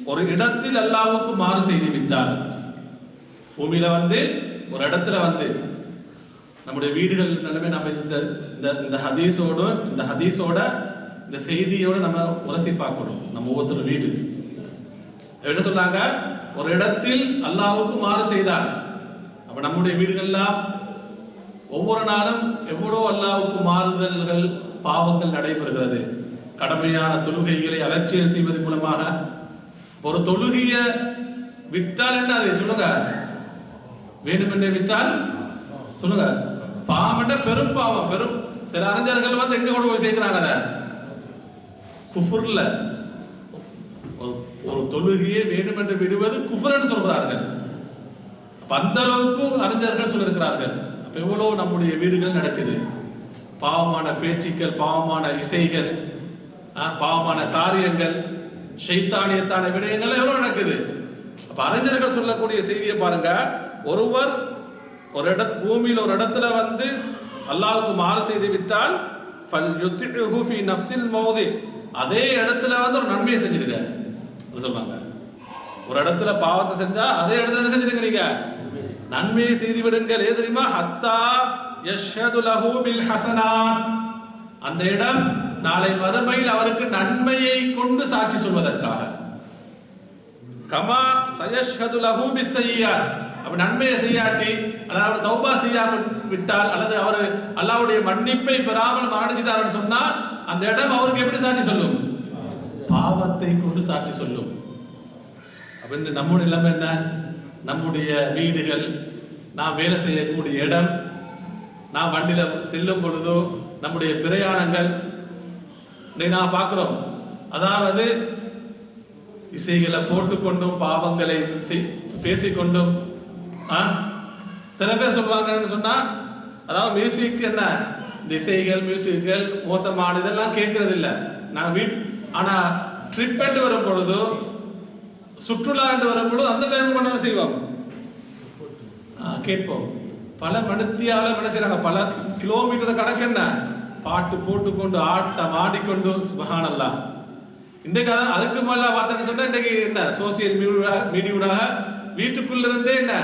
ஒரு இடத்தில் அல்லாஹ்வுக்கு மாறு செய்து விட்டார். பூமியில ஒரு இடத்துல நம்முடைய வீடுகள் நிலைமை நம்ம இந்த ஹதீஸோட இந்த செய்தியோட நம்ம உரசி பார்க்கணும். நம்ம ஒவ்வொருத்தர் வீடு என்ன சொல்றாங்க, ஒரு இடத்தில் அல்லாஹ்வுக்கு மாறு செய்தார். அப்ப நம்முடைய வீடுகள்லாம் ஒவ்வொரு நாளும் எவ்வளோ அல்லாஹ்வுக்கு மாறுதல்கள் பாவங்கள் நடைபெறுகிறது. கடமையான தொழுகைகளை அலட்சியம் செய்வது மூலமாக ஒரு தொழுகையை விட்டால் என்ன, அதை சொல்லுங்க, வேண்டுமென்றே விட்டால் சொல்லுங்க, பாவம் பெரும் பாவம். பெரும் சில அறிஞர்கள் எங்க கொண்டு போய் சேர்க்கிறாங்க, அதை குஃபுர்ல ஒரு தொழுகையை வேண்டுமென்று விடுவது குஃபுர்னு சொல்கிறார்கள். அந்த அளவுக்கு அறிஞர்கள் சொல்லியிருக்கிறார்கள். அப்ப எவ்வளவு நம்முடைய வீடுகள் நடக்குது, பாவமான பேச்சுக்கள், பாவமான இசைகள், பாவமான காரியங்கள், ஷைத்தானியத்தான விடயங்கள் எவ்வளவு நடக்குது. அப்ப அறிஞர்கள் சொல்லக்கூடிய செய்தியை பாருங்க, ஒருவர் ஒரு பூமியில் ஒரு இடத்துல அல்லாஹ்வுக்கு மாறு செய்து விட்டால் ஃபல்யுத்இஹு ஃபீ நஃப்ஸில் மௌதி, அதே இடத்துல ஒரு நன்மையை செஞ்சிருங்க சொல்றாங்க. ஒரு இடத்துல பாவத்தை செஞ்சா அதே இடத்துல என்ன செஞ்சிருங்க, நீங்க நன்மையை செய்து விடுங்கள். ஏது தெரியுமா, ஹத்தா யஷ்ஹது லஹு பில் ஹஸனாத், அந்த இடம் நாளை மறுமையில் அவருக்கு நன்மையை கொண்டு சாட்சி சொல்வதற்காக. கமா சயஷ்ஹது லஹு பிஸ்ஸய்யாத், அப்ப நன்மையை செய்யாட்டி அதாவது தௌபா செய்யாமல் விட்டால் அல்லது அவர் அல்லாஹ்வுடைய மன்னிப்பை பெறாமல் மரணிச்சிட்டாருன்னு சொன்னா அந்த இடம் அவருக்கு எப்படி சாட்சி சொல்லும், பாவத்தை கொண்டு சாட்சி சொல்லும். அப்படின்னு நம்முடைய நிலைமை என்ன, நம்முடைய வீடுகள், நாம் வேலை செய்யக்கூடிய இடம், நாம் வண்டியில செல்லும் பொழுதோ நம்முடைய பிரயாணங்கள் நான் பார்க்கிறோம். அதாவது இசைகளை போட்டுக்கொண்டும் பாவங்களை பேசிக்கொண்டும், சில பேர் சொல்லுவாங்கன்னு சொன்னா, அதாவது மியூசிக் என்ன, இந்த இசைகள் மியூசிக்கள் மோசமான இதெல்லாம் கேட்கறது இல்லை. நான் ஆனா ட்ரிப் என்று வரும் பொழுது, சுற்றுலா என்று வரும் பொழுது அந்த டைம் பண்ண செய்வோம், கேட்போம். பல மணித்தியால என்ன செய்யறாங்க, பல கிலோமீட்டர் கணக்கு என்ன பாட்டு போட்டுக்கொண்டு ஆட்டம் ஆடிக்கொண்டு, சுப்ஹானல்லாஹ். இன்றைக்கு அதுக்கு மேல பார்த்தேன்னு சொன்னா, இன்றைக்கு என்ன சோசியல் மீடியாவாக வீட்டுக்குள்ள இருந்தே என்ன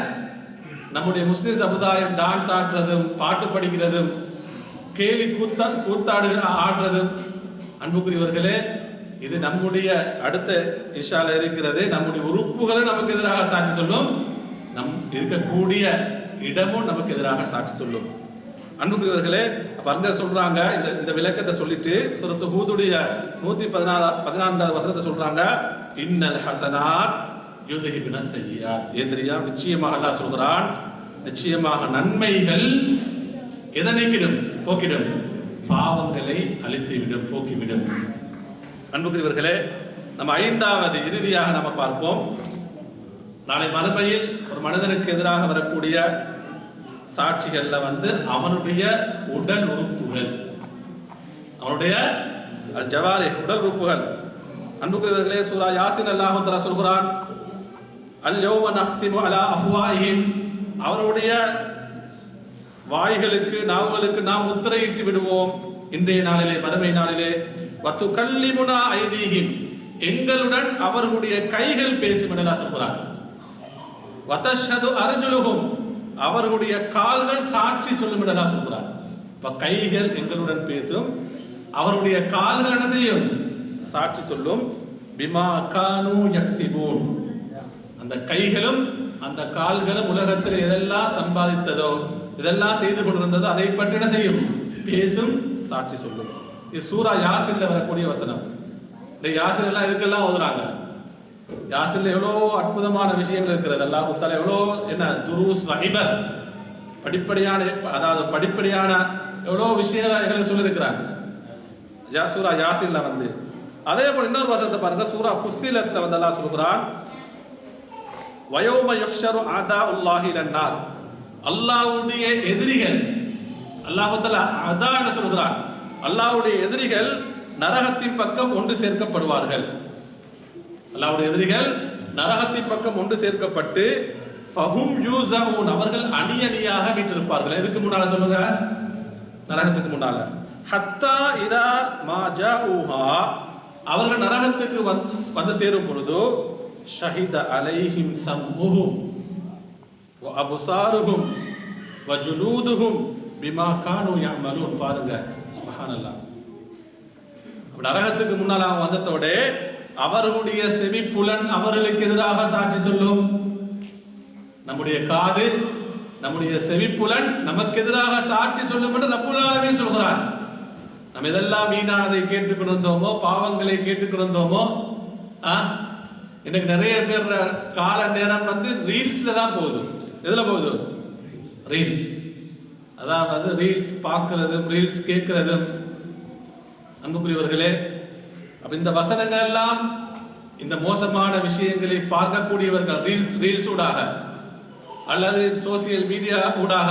நம்முடைய முஸ்லிம் சமுதாயம் டான்ஸ் ஆடுறதும் பாட்டு படிக்கிறதும் கேலி கூத்தாடு ஆடுறதும். அன்புக்குரியவர்களே, இது நம்முடைய அடுத்த இன்ஷால இருக்கிறது. நம்முடைய உறுப்புகளை நமக்கு எதிராக சாட்சி சொல்லும், நம் இருக்கக்கூடிய இடமும் நமக்கு எதிராக சாட்சி சொல்லும். அன்புக்குரியவர்களே, அறிஞர் சொல்றாங்க, இந்த விளக்கத்தை சொல்லிட்டு சூரத்து ஹூதுடைய 114வது வசனத்தை சொல்றாங்க, இன்னல் ஹஸனாத் யுத்ஹிபுன ஸய்யிஆத். ஏந்திரியா, நிச்சயமாக அல்லாஹ் சொல்கிறான், நிச்சயமாக நன்மைகள் எதை நீக்கிடும், போக்கிடும், பாவங்களை அழித்துவிடும், போக்கிவிடும். அன்புக்குரியவர்களே, நம்ம ஐந்தாவது இறுதியாக நம்ம பார்ப்போம். நாளை மறுமையில் ஒரு மனிதனுக்கு எதிராக வரக்கூடிய சாட்சிகள்ல அவனுடைய உடல் உறுப்புகள், அவனுடைய ஜவாரி உடல் உறுப்புகள். அன்புக்குரியவர்களே, சூரா யாசின் அல்லாஹ் தஆலா சொல்கிறான், அல் யௌம நஹ்திமு அலா அஃப்வாஹிம், அவருடைய வாய்களுக்கு நாவுகளுக்கு நாம் முத்திரையிட்டு விடுவோம் இன்றைய நாளிலே, மறுமை நாளிலே. வத்து கல்லிமுனா ஐதீஹிம், எங்களுடன் அவர்களுடைய கைகள் பேசும் என்று அல்லாஹ் சொல்கிறான். வதஷ்ஹது அர்ஜுலுஹும், அவர்களுடைய கால்கள் சாட்சி சொல்லும் என்று அல்லாஹ் சொல்கிறான். இப்ப கைகள் எங்களுடன் பேசும், அவருடைய கால்கள் என்ன செய்யும்? சாட்சி சொல்லும். பிமா கானு யக்ஸிபூன், அந்த கைகளும் அந்த கால்களும் உலகத்தில் எதெல்லாம் சம்பாதித்ததோ, இதெல்லாம் செய்து கொண்டிருந்ததோ அதை பற்றி என்ன செய்யும்? பேசும், சாட்சி சொல்லும். இது சூரா யாசின்ல வரக்கூடிய வசனம். இந்த யாசின் எல்லாம் இதுக்கெல்லாம் ஓதுறாங்க. யாசின்ல எவ்வளோ அற்புதமான விஷயங்கள் இருக்கிறது. அல்லாஹ் தஆலா எவ்வளோ என்ன துரூஸ் வைபர், படிப்படியான, அதாவது படிப்படியான எவ்வளோ விஷயங்களை சொல்லியிருக்கிறாங்க சூரா யாசின்ல அதே போல இன்னொரு வசனத்தை பாருங்க, சூரா ஃபுஸ்ஸிலத்ல அல்லாஹ் சொல்கிறான், வயௌம யுஹ்ஷரு அதாஉல்லாஹி இலன்னார், அல்லாஹ்வுடைய எதிரிகள், அல்லாஹ் தஆலா அதா என்று சொல்கிறான், அல்லாஹ்வுடைய எதிரிகள் நரகத்தின் பக்கம் ஒன்று சேர்க்கப்படுவார்கள். அல்லாஹ்வுடைய எதிரிகள் நரகத்தின் பக்கம் ஒன்று சேர்க்கப்பட்டு ஃபஹும் யூஸஊன், அவர்கள் அணி அணியாக வீற்றிருப்பார்கள். எதுக்கு முன்னால சொல்லுங்க? நரகத்துக்கு முன்னால. ஹத்தா இதா மா ஜாஊஹா, அவர்கள் நரகத்துக்கு வந்து சேரும் பொழுது ஷஹித அலைஹிம் சம்முஹும் வ அப்சாருஹும் வ ஜுலூதுஹும் பிமா கானூ யஅமலூன். பாருங்க, சுப்ஹானல்லாஹ். நரகத்துக்கு முன்னால் அவங்க வந்ததோட அவர்களுடைய செவிப்புலன் அவர்களுக்கு எதிராக சாட்சி சொல்லும். நம்முடைய காது, நம்முடைய செவிப்புலன் நமக்கு எதிராக சாட்சி சொல்லும் என்று ரப்புல் ஆலமீன் சொல்கிறான். நம்ம இதெல்லாம் வீணானதை கேட்டுக்கொண்டிருந்தோமோ, பாவங்களை கேட்டுக்கொண்டிருந்தோமோ, எனக்கு நிறைய பேர் கால நேரம் ரீல்ஸ்ல தான் போகுது. எதுல போகுது? ரீல்ஸ். அதாவது ரீல்ஸ் பார்க்கறதும் ரீல்ஸ் கேட்கறதும். அன்புக்குரியவர்களே, அப்ப இந்த வசனங்கள் எல்லாம் இந்த மோசமான விஷயங்களை பார்க்கக்கூடியவர்கள் ரீல்ஸ் ஊடாக அல்லது சோசியல் மீடியா ஊடாக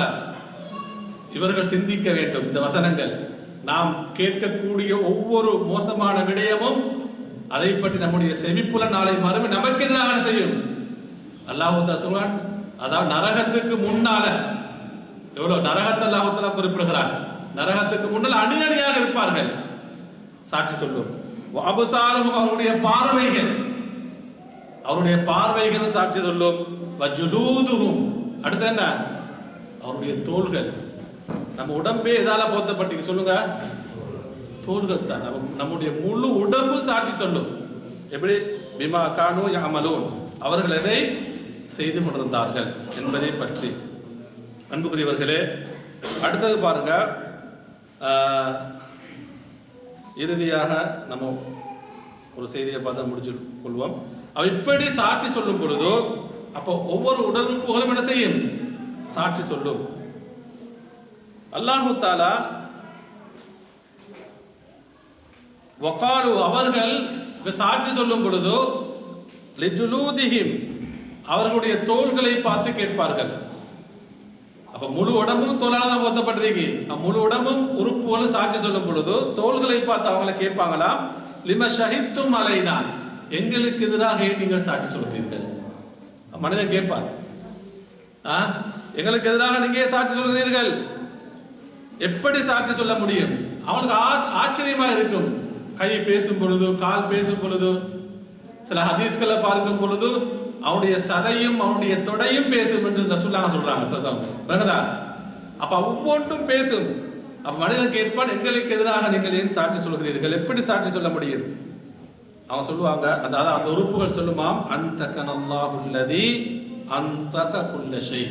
இவர்கள் சிந்திக்க வேண்டும். இந்த வசனங்கள் நாம் கேட்கக்கூடிய ஒவ்வொரு மோசமான விடயமும் அதை பற்றி நம்முடைய செவிப்புல நாளை மறுமை நமக்கு எதிராக செய்யும். அல்லாஹ் தஆலா சொல்றான், அதாவது நரகத்துக்கு முன்னால எவ்வளவு நரகத்தை அல்லாஹ் தஆலா குறிப்பிடுகிறான். நரகத்துக்கு முன்னால் அணி அணியாக இருப்பார்கள், சாட்சி சொல்லும். அபுசாரும், அவருடைய பார்வைகள், அவருடைய பார்வைகளும் சாட்சி சொல்லும். வஜுலூதுஹும், அடுத்து என்ன? அவருடைய தோள்கள். நம்ம உடம்பே எதால போத்தப்பட்டிருக்கு சொல்லுங்க? தோள்கள் தான். நம்முடைய முழு உடம்பு சாட்சி சொல்லும். எப்படி? பிமா கானூ யஅமலூன், அவர்கள் எதை செய்து கொண்டிருந்தார்கள் என்பதை பற்றி. அன்புக்குரியவர்களே, அடுத்தது பாருங்க, இறுதியாக நம்ம ஒரு செய்தியை பார்த்து முடிச்சு கொள்வோம். அவ இப்படி சாட்சி சொல்லும் பொழுது அப்போ ஒவ்வொரு உடல் உறுப்புகளும் என்ன செய்யும்? சாட்சி சொல்லும். அல்லாஹு தஆலா வகாலு, அவர்கள் சாட்சி சொல்லும் பொழுது லிஜுலூதிஹிம், அவர்களுடைய தோள்களை பார்த்து கேட்பார்கள். அப்ப முழு உடம்பும் தோலால தான் போத்தப்பட்டிருக்கு. முழு உடம்பும் உறுப்புகளும் சாட்சி சொல்லும் பொழுது தோள்களை பார்த்து அவங்களை கேட்பாங்களாம், லிம ஷஹித்தும் அலைனா, எங்களுக்கு எதிராக நீங்கள் சாட்சி சொல்கிறீர்கள். மனிதன் கேட்பான், எங்களுக்கு எதிராக நீங்க சாட்சி சொல்கிறீர்கள், எப்படி சாட்சி சொல்ல முடியும்? அவனுக்கு ஆச்சரியமா இருக்கும். கை பேசும் பொழுது, கால் பேசும் பொழுது, சில ஹதீஸ்களை பார்க்கும் பொழுது அவனுடைய சதையும் அவனுடைய தொடையும் பேசும் என்று ரசூலுல்லாஹ் சொல்றாங்க. அப்ப ஒவ்வொன்றும் பேசும். அப்ப மனிதன் கேட்பான், எங்களுக்கு எதிராக நீங்கள் ஏன் சாட்சி சொல்கிறீர்கள், எப்படி சாட்சி சொல்ல முடியும்? அவன் சொல்லுவாங்க, அதாவது அந்த உறுப்புகள் சொல்லுமாம், அன்தகனல்லாஹுல்லதி அன்தக குல்ல ஷை,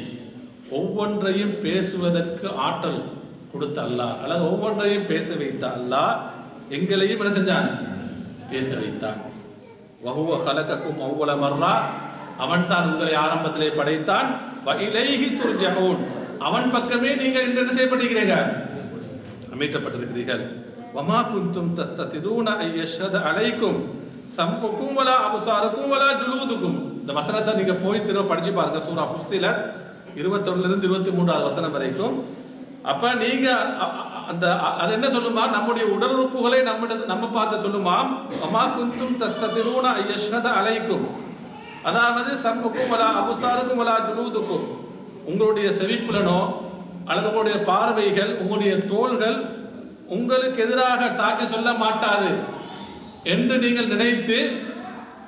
ஒவ்வொன்றையும் பேசுவதற்கு ஆற்றல் கொடுத்த அல்லாஹ், அல்லது ஒவ்வொன்றையும் பேச வைத்த அல்லாஹ் எங்களையும் என்ன செஞ்சான்? பேச வைத்தான். வஹுவ ஹலகக்கும் அவ்வல மர்ரா, அவன் தான் உங்களை ஆரம்பத்திலே படைத்தான். வஇலைஹி துர்ஜஊன், அவன் பக்கமே நீங்கள் என்ன செய்யப்பட்டிருக்கிறீங்க? மீட்டப்பட்டிருக்கிறீர்கள். வமா குன்தும் தஸ்ததிரூன ஐயஷ்ஹத அலைக்கும், சம்புக்கும் வலா அபுசாருக்கும் வலா ஜுலூதுக்கும். இந்த வசனத்தை நீங்க போய் திரும்ப படிச்சு பாருங்க. சூரா ஃபுஸ்ஸிலத் 21 23 வசனம் வரைக்கும். அப்ப நீங்க அந்த அது என்ன சொல்லுமா, நம்முடைய உடல் உறுப்புகளை நம்ம பார்த்து சொல்லுமா, அம்மா குந்தும் தஸ்ததிரூன ஐயஷ்ஹத அலைக்கும், அதாவது சம்புக்கும் வலா அபுசாருக்கும் வலா ஜுலூதுக்கும், உங்களுடைய செவிப்புலனோ அல்லது உங்களுடைய பார்வைகள் உங்களுடைய தோள்கள் உங்களுக்கு எதிராக சாட்சி சொல்ல மாட்டாது என்று நீங்கள் நினைத்து,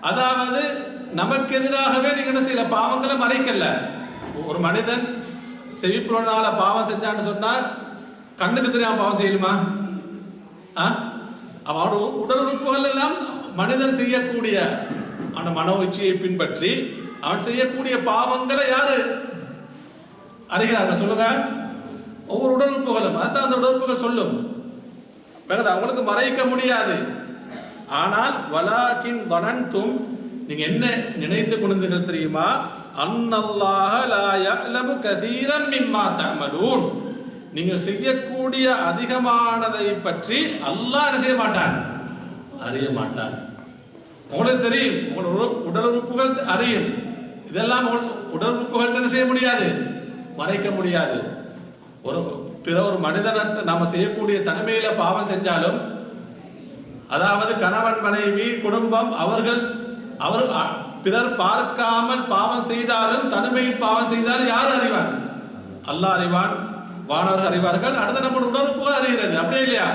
அதாவது நமக்கு எதிராகவே நீங்க என்ன செய்யல, பாவங்களை மறைக்கல. ஒரு மனிதன் செவிப்புலனால பாவம் செஞ்சான்னு சொன்னா கண்ணுக்கு தெரியாம பாவம் செய்யணுமா? அவனோட உடல் உறுப்புகள் எல்லாம் மனிதன் செய்யக்கூடிய அந்த மனோ இச்சையை பின்பற்றி அவன் செய்யக்கூடிய பாவங்களை யாரு அறிகிறார்கள் சொல்லுங்க? ஒவ்வொரு உடல் உறுப்புகளும். அதான் அந்த உடல் உறுப்புகள் சொல்லும், அவங்களுக்கு மறைக்க முடியாது. ஆனால் வலாக்கின் தனன்தும், நீங்க என்ன நினைத்து கொண்டீர்கள் தெரியுமா, அன்னல்லாஹ லா யஅலமு கஸீரம் மிம்மா தஅமலூன், நீங்கள் செய்யக்கூடிய அதிகமானதை பற்றி அல்லாஹ் என்ன செய்ய மாட்டான், அறிய மாட்டான். உங்களுக்கு தெரியும், உங்களோட உடல் உறுப்புகள் அறியும். இதெல்லாம் உடல் உறுப்புகள் என்ன செய்ய முடியாது, மறைக்க முடியாது. ஒரு மனிதன் நாம செய்யக்கூடிய தனிமையில பாவம் செஞ்சாலும், அதாவது கணவன் மனைவி குடும்பம் அவர் பிறர் பார்க்காமல் பாவம் செய்தாலும், தனிமையில் பாவம் செய்தாலும் யார் அறிவான்? அல்லாஹ் அறிவான், வானவர்கள் அறிவார்கள், அடுத்த நம்ம உடலுறுப்புகள் அறிகிறது. அப்படியே இல்லையா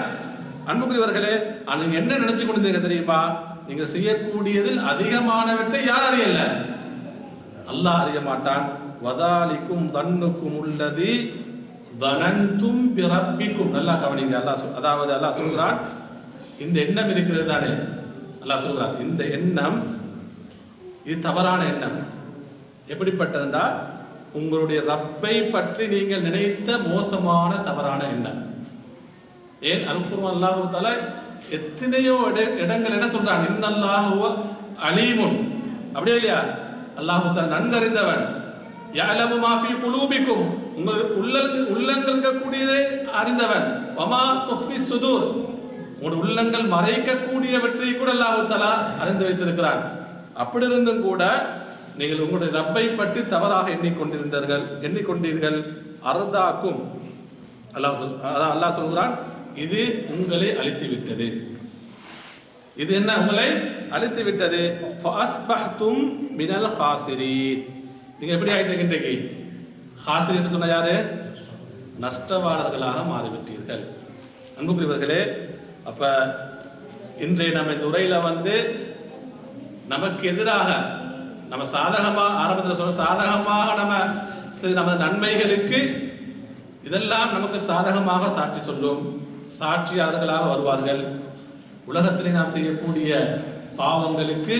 அன்புக்குரியவர்களே? நீங்க என்ன நினைச்சு கொண்டிருந்தீங்க தெரியுமா, நீங்கள் செய்யக்கூடியதில் அதிகமானவற்றை யார் அறியல, அல்லாஹ் அறிய மாட்டான். வதாலிக்கும் தன்னுக்கும் உள்ளதி வனந்தும் பிரப்பிக்கும். நல்லா கவனிங்க. அதாவது அல்லாஹ் சொல்கிறான், இந்த எண்ணம் இருக்கிறது தானே, அல்லாஹ் சொல்கிறான் இந்த எண்ணம் இது தவறான எண்ணம். எப்படிப்பட்டதுன்னா, உங்களுடைய ரப்பை பற்றி நீங்கள் நினைத்த மோசமான தவறான எண்ணம். ஏன் அல்குர்ஆன் அல்லாஹ் தஆலா எத்தனையோ இடங்கள் என்ன சொல்றான், இன்னல்லாஹு அலீமுன், அப்படியே இல்லையா? அல்லாஹ் தஆலா நன்கறிந்தவன். யஅலமு மா ஃபீ குலூபிக்கும், உங்களுக்கு உள்ளங்கள் இருக்கக்கூடியதை அறிந்தவன். வமா துஃபி சுதூர், உங்களுடைய உள்ளங்கள் மறைக்கக்கூடியவற்றை கூட அல்லாஹ் தஆலா அறிந்து வைத்திருக்கிறான். அப்படி இருந்தும் கூட நீங்கள் உங்களுடைய ரப்பை பற்றி தவறாக எண்ணிக்கொண்டீர்கள். அர்தாக்கும், அல்லாஹ் சொல்கிறான், இது உங்களை அழித்து விட்டது. இது என்ன, உங்களை அழித்து விட்டது. ஃபஅஸ்பஹ்தும் மினல் ஹாசிரீன், நீங்க எப்படி ஆயிட்டீங்க இன்றைக்கு? ஹாசிர் என்று சொன்ன யாரு? நஷ்டவாளர்களாக மாறிவிட்டீர்கள். அன்புக்குரியவர்களே, அப்ப இன்றைய நம்ம இந்த உரையில நமக்கு எதிராக நம்ம சாதகமாக ஆரம்பத்தில் சொல்ல சாதகமாக நம்ம நன்மைகளுக்கு இதெல்லாம் நமக்கு சாதகமாக சாட்சி சொல்லும், சாட்சியாளர்களாக வருவார்கள். உலகத்திலே நாம் செய்யக்கூடிய பாவங்களுக்கு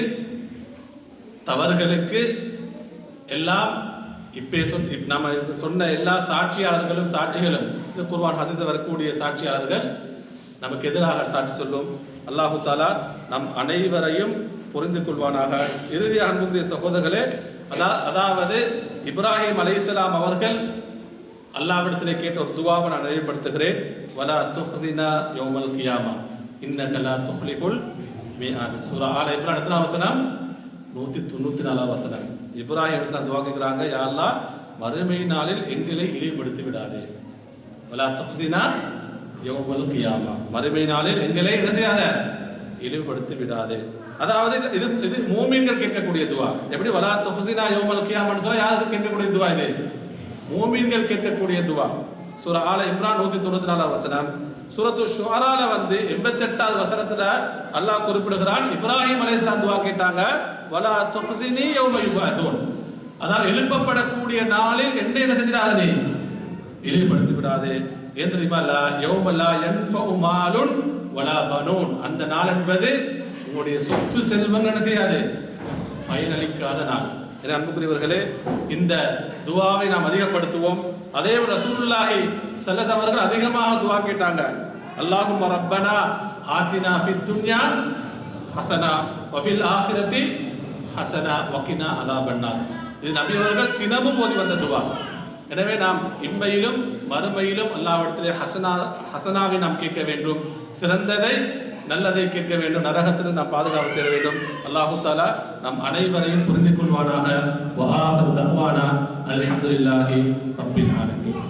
தவறுகளுக்கு எல்லாம் நம்ம சொன்ன எல்லா சாட்சியாளர்களும் சாட்சிகளும், இந்த குர்ஆன் ஹதீஸ் வரக்கூடிய சாட்சியாளர்கள் நமக்கு எதிராக சாட்சி சொல்லும். அல்லாஹு தஆலா நம் அனைவரையும் புரிந்து கொள்வானாக. இறுதியாக அன்புக்குரிய சகோதரர்களே, அதாவது இப்ராஹிம் அலைஹிஸ்ஸலாம் அவர்கள் அல்லாஹ்விடத்திலே கேட்ட ஒரு துஆவை நான் நினைவுபடுத்துகிறேன். வலா துஹ்ஸினா யௌமல் கியாமா இன்னக லா துக்லிஃபுல் மிஆத். சூரா ஆல இம்ரான் எத்தனாம் வசனம்? 194 வசனம். இப்ராஹிம் அலைஹிஸ்ஸலாம் துஆ கேக்குறாங்க, யா அல்லாஹ் மறுமை நாளில் எங்களை இழிவுபடுத்தி விடாதே. வலா துஹ்ஸினா யௌமல் கியாமா, மறுமை நாளில் எங்களை என்ன செய்யாத, இழிவுபடுத்தி விடாதே. அதாவது இது மூமின்கள் கேட்கக்கூடிய துஆ. எப்படி வலா துஹ்ஸினா யௌமல் கியாமான்னு சொன்னா யாருக்கு கேட்கக்கூடிய துஆ? இது மூமின்கள் கேட்கக்கூடிய துஆ. சூரா ஆல இம்ரான் 194 வசனம். சூரத்து ஷுஆரால 88வது வசனத்துல அல்லாஹ் குறிப்பிடுகிறான், இப்ராஹிம் அலைஹிஸ்ஸலாம் துஆ கேட்டாங்க, வலா துஹ்ஸினி யௌம யுபஅதுன், அதாவது எழுப்பப்படக்கூடிய நாளில் என்னை என்ன செஞ்சிடாத, நீ இழிவுபடுத்தி விடாதே. ஏன் தெரியுமா? லா யௌம லா யன்ஃபஉ மாலுன் வலா பனூன், அந்த நாள் என்பது உங்களுடைய சொத்து செல்வங்கள் என்ன செய்யாது, பயனளிக்காத நாள். என அன்புக்குரியவர்களே, இந்த துஆவை நாம் அதிகப்படுத்துவோம். அதே ரசூலுல்லாஹி ஸல்லல்லாஹு அவர்கள் அதிகமாக துஆ கேட்டாங்க. அல்லாஹும்ம ரப்பனா ஆத்தினா ஃபித் துன்யா ஹஸனா வ ஃபில் ஆখিরাতি ஹஸனா வ கினா அஸாபன்னார். இது நபி அவர்கள் தினமும் ஓதி வந்த துஆ. எனவே நாம் இம்மையிலும் மறுமையிலும் அல்லாஹ்விடத்திலே ஹஸனாவை நாம் கேட்க வேண்டும். சிறந்ததை நல்லதை கேட்க வேண்டும், நரகத்தில் நாம் பாதுகாப்பு பெற வேண்டும். அல்லாஹு தாலா நம் அனைவரையும் புரிந்து கொள்வானாக. வஆஹிரு தஅவானா அல்ஹம்துலில்லாஹி ரப்பில் ஆலமீன்.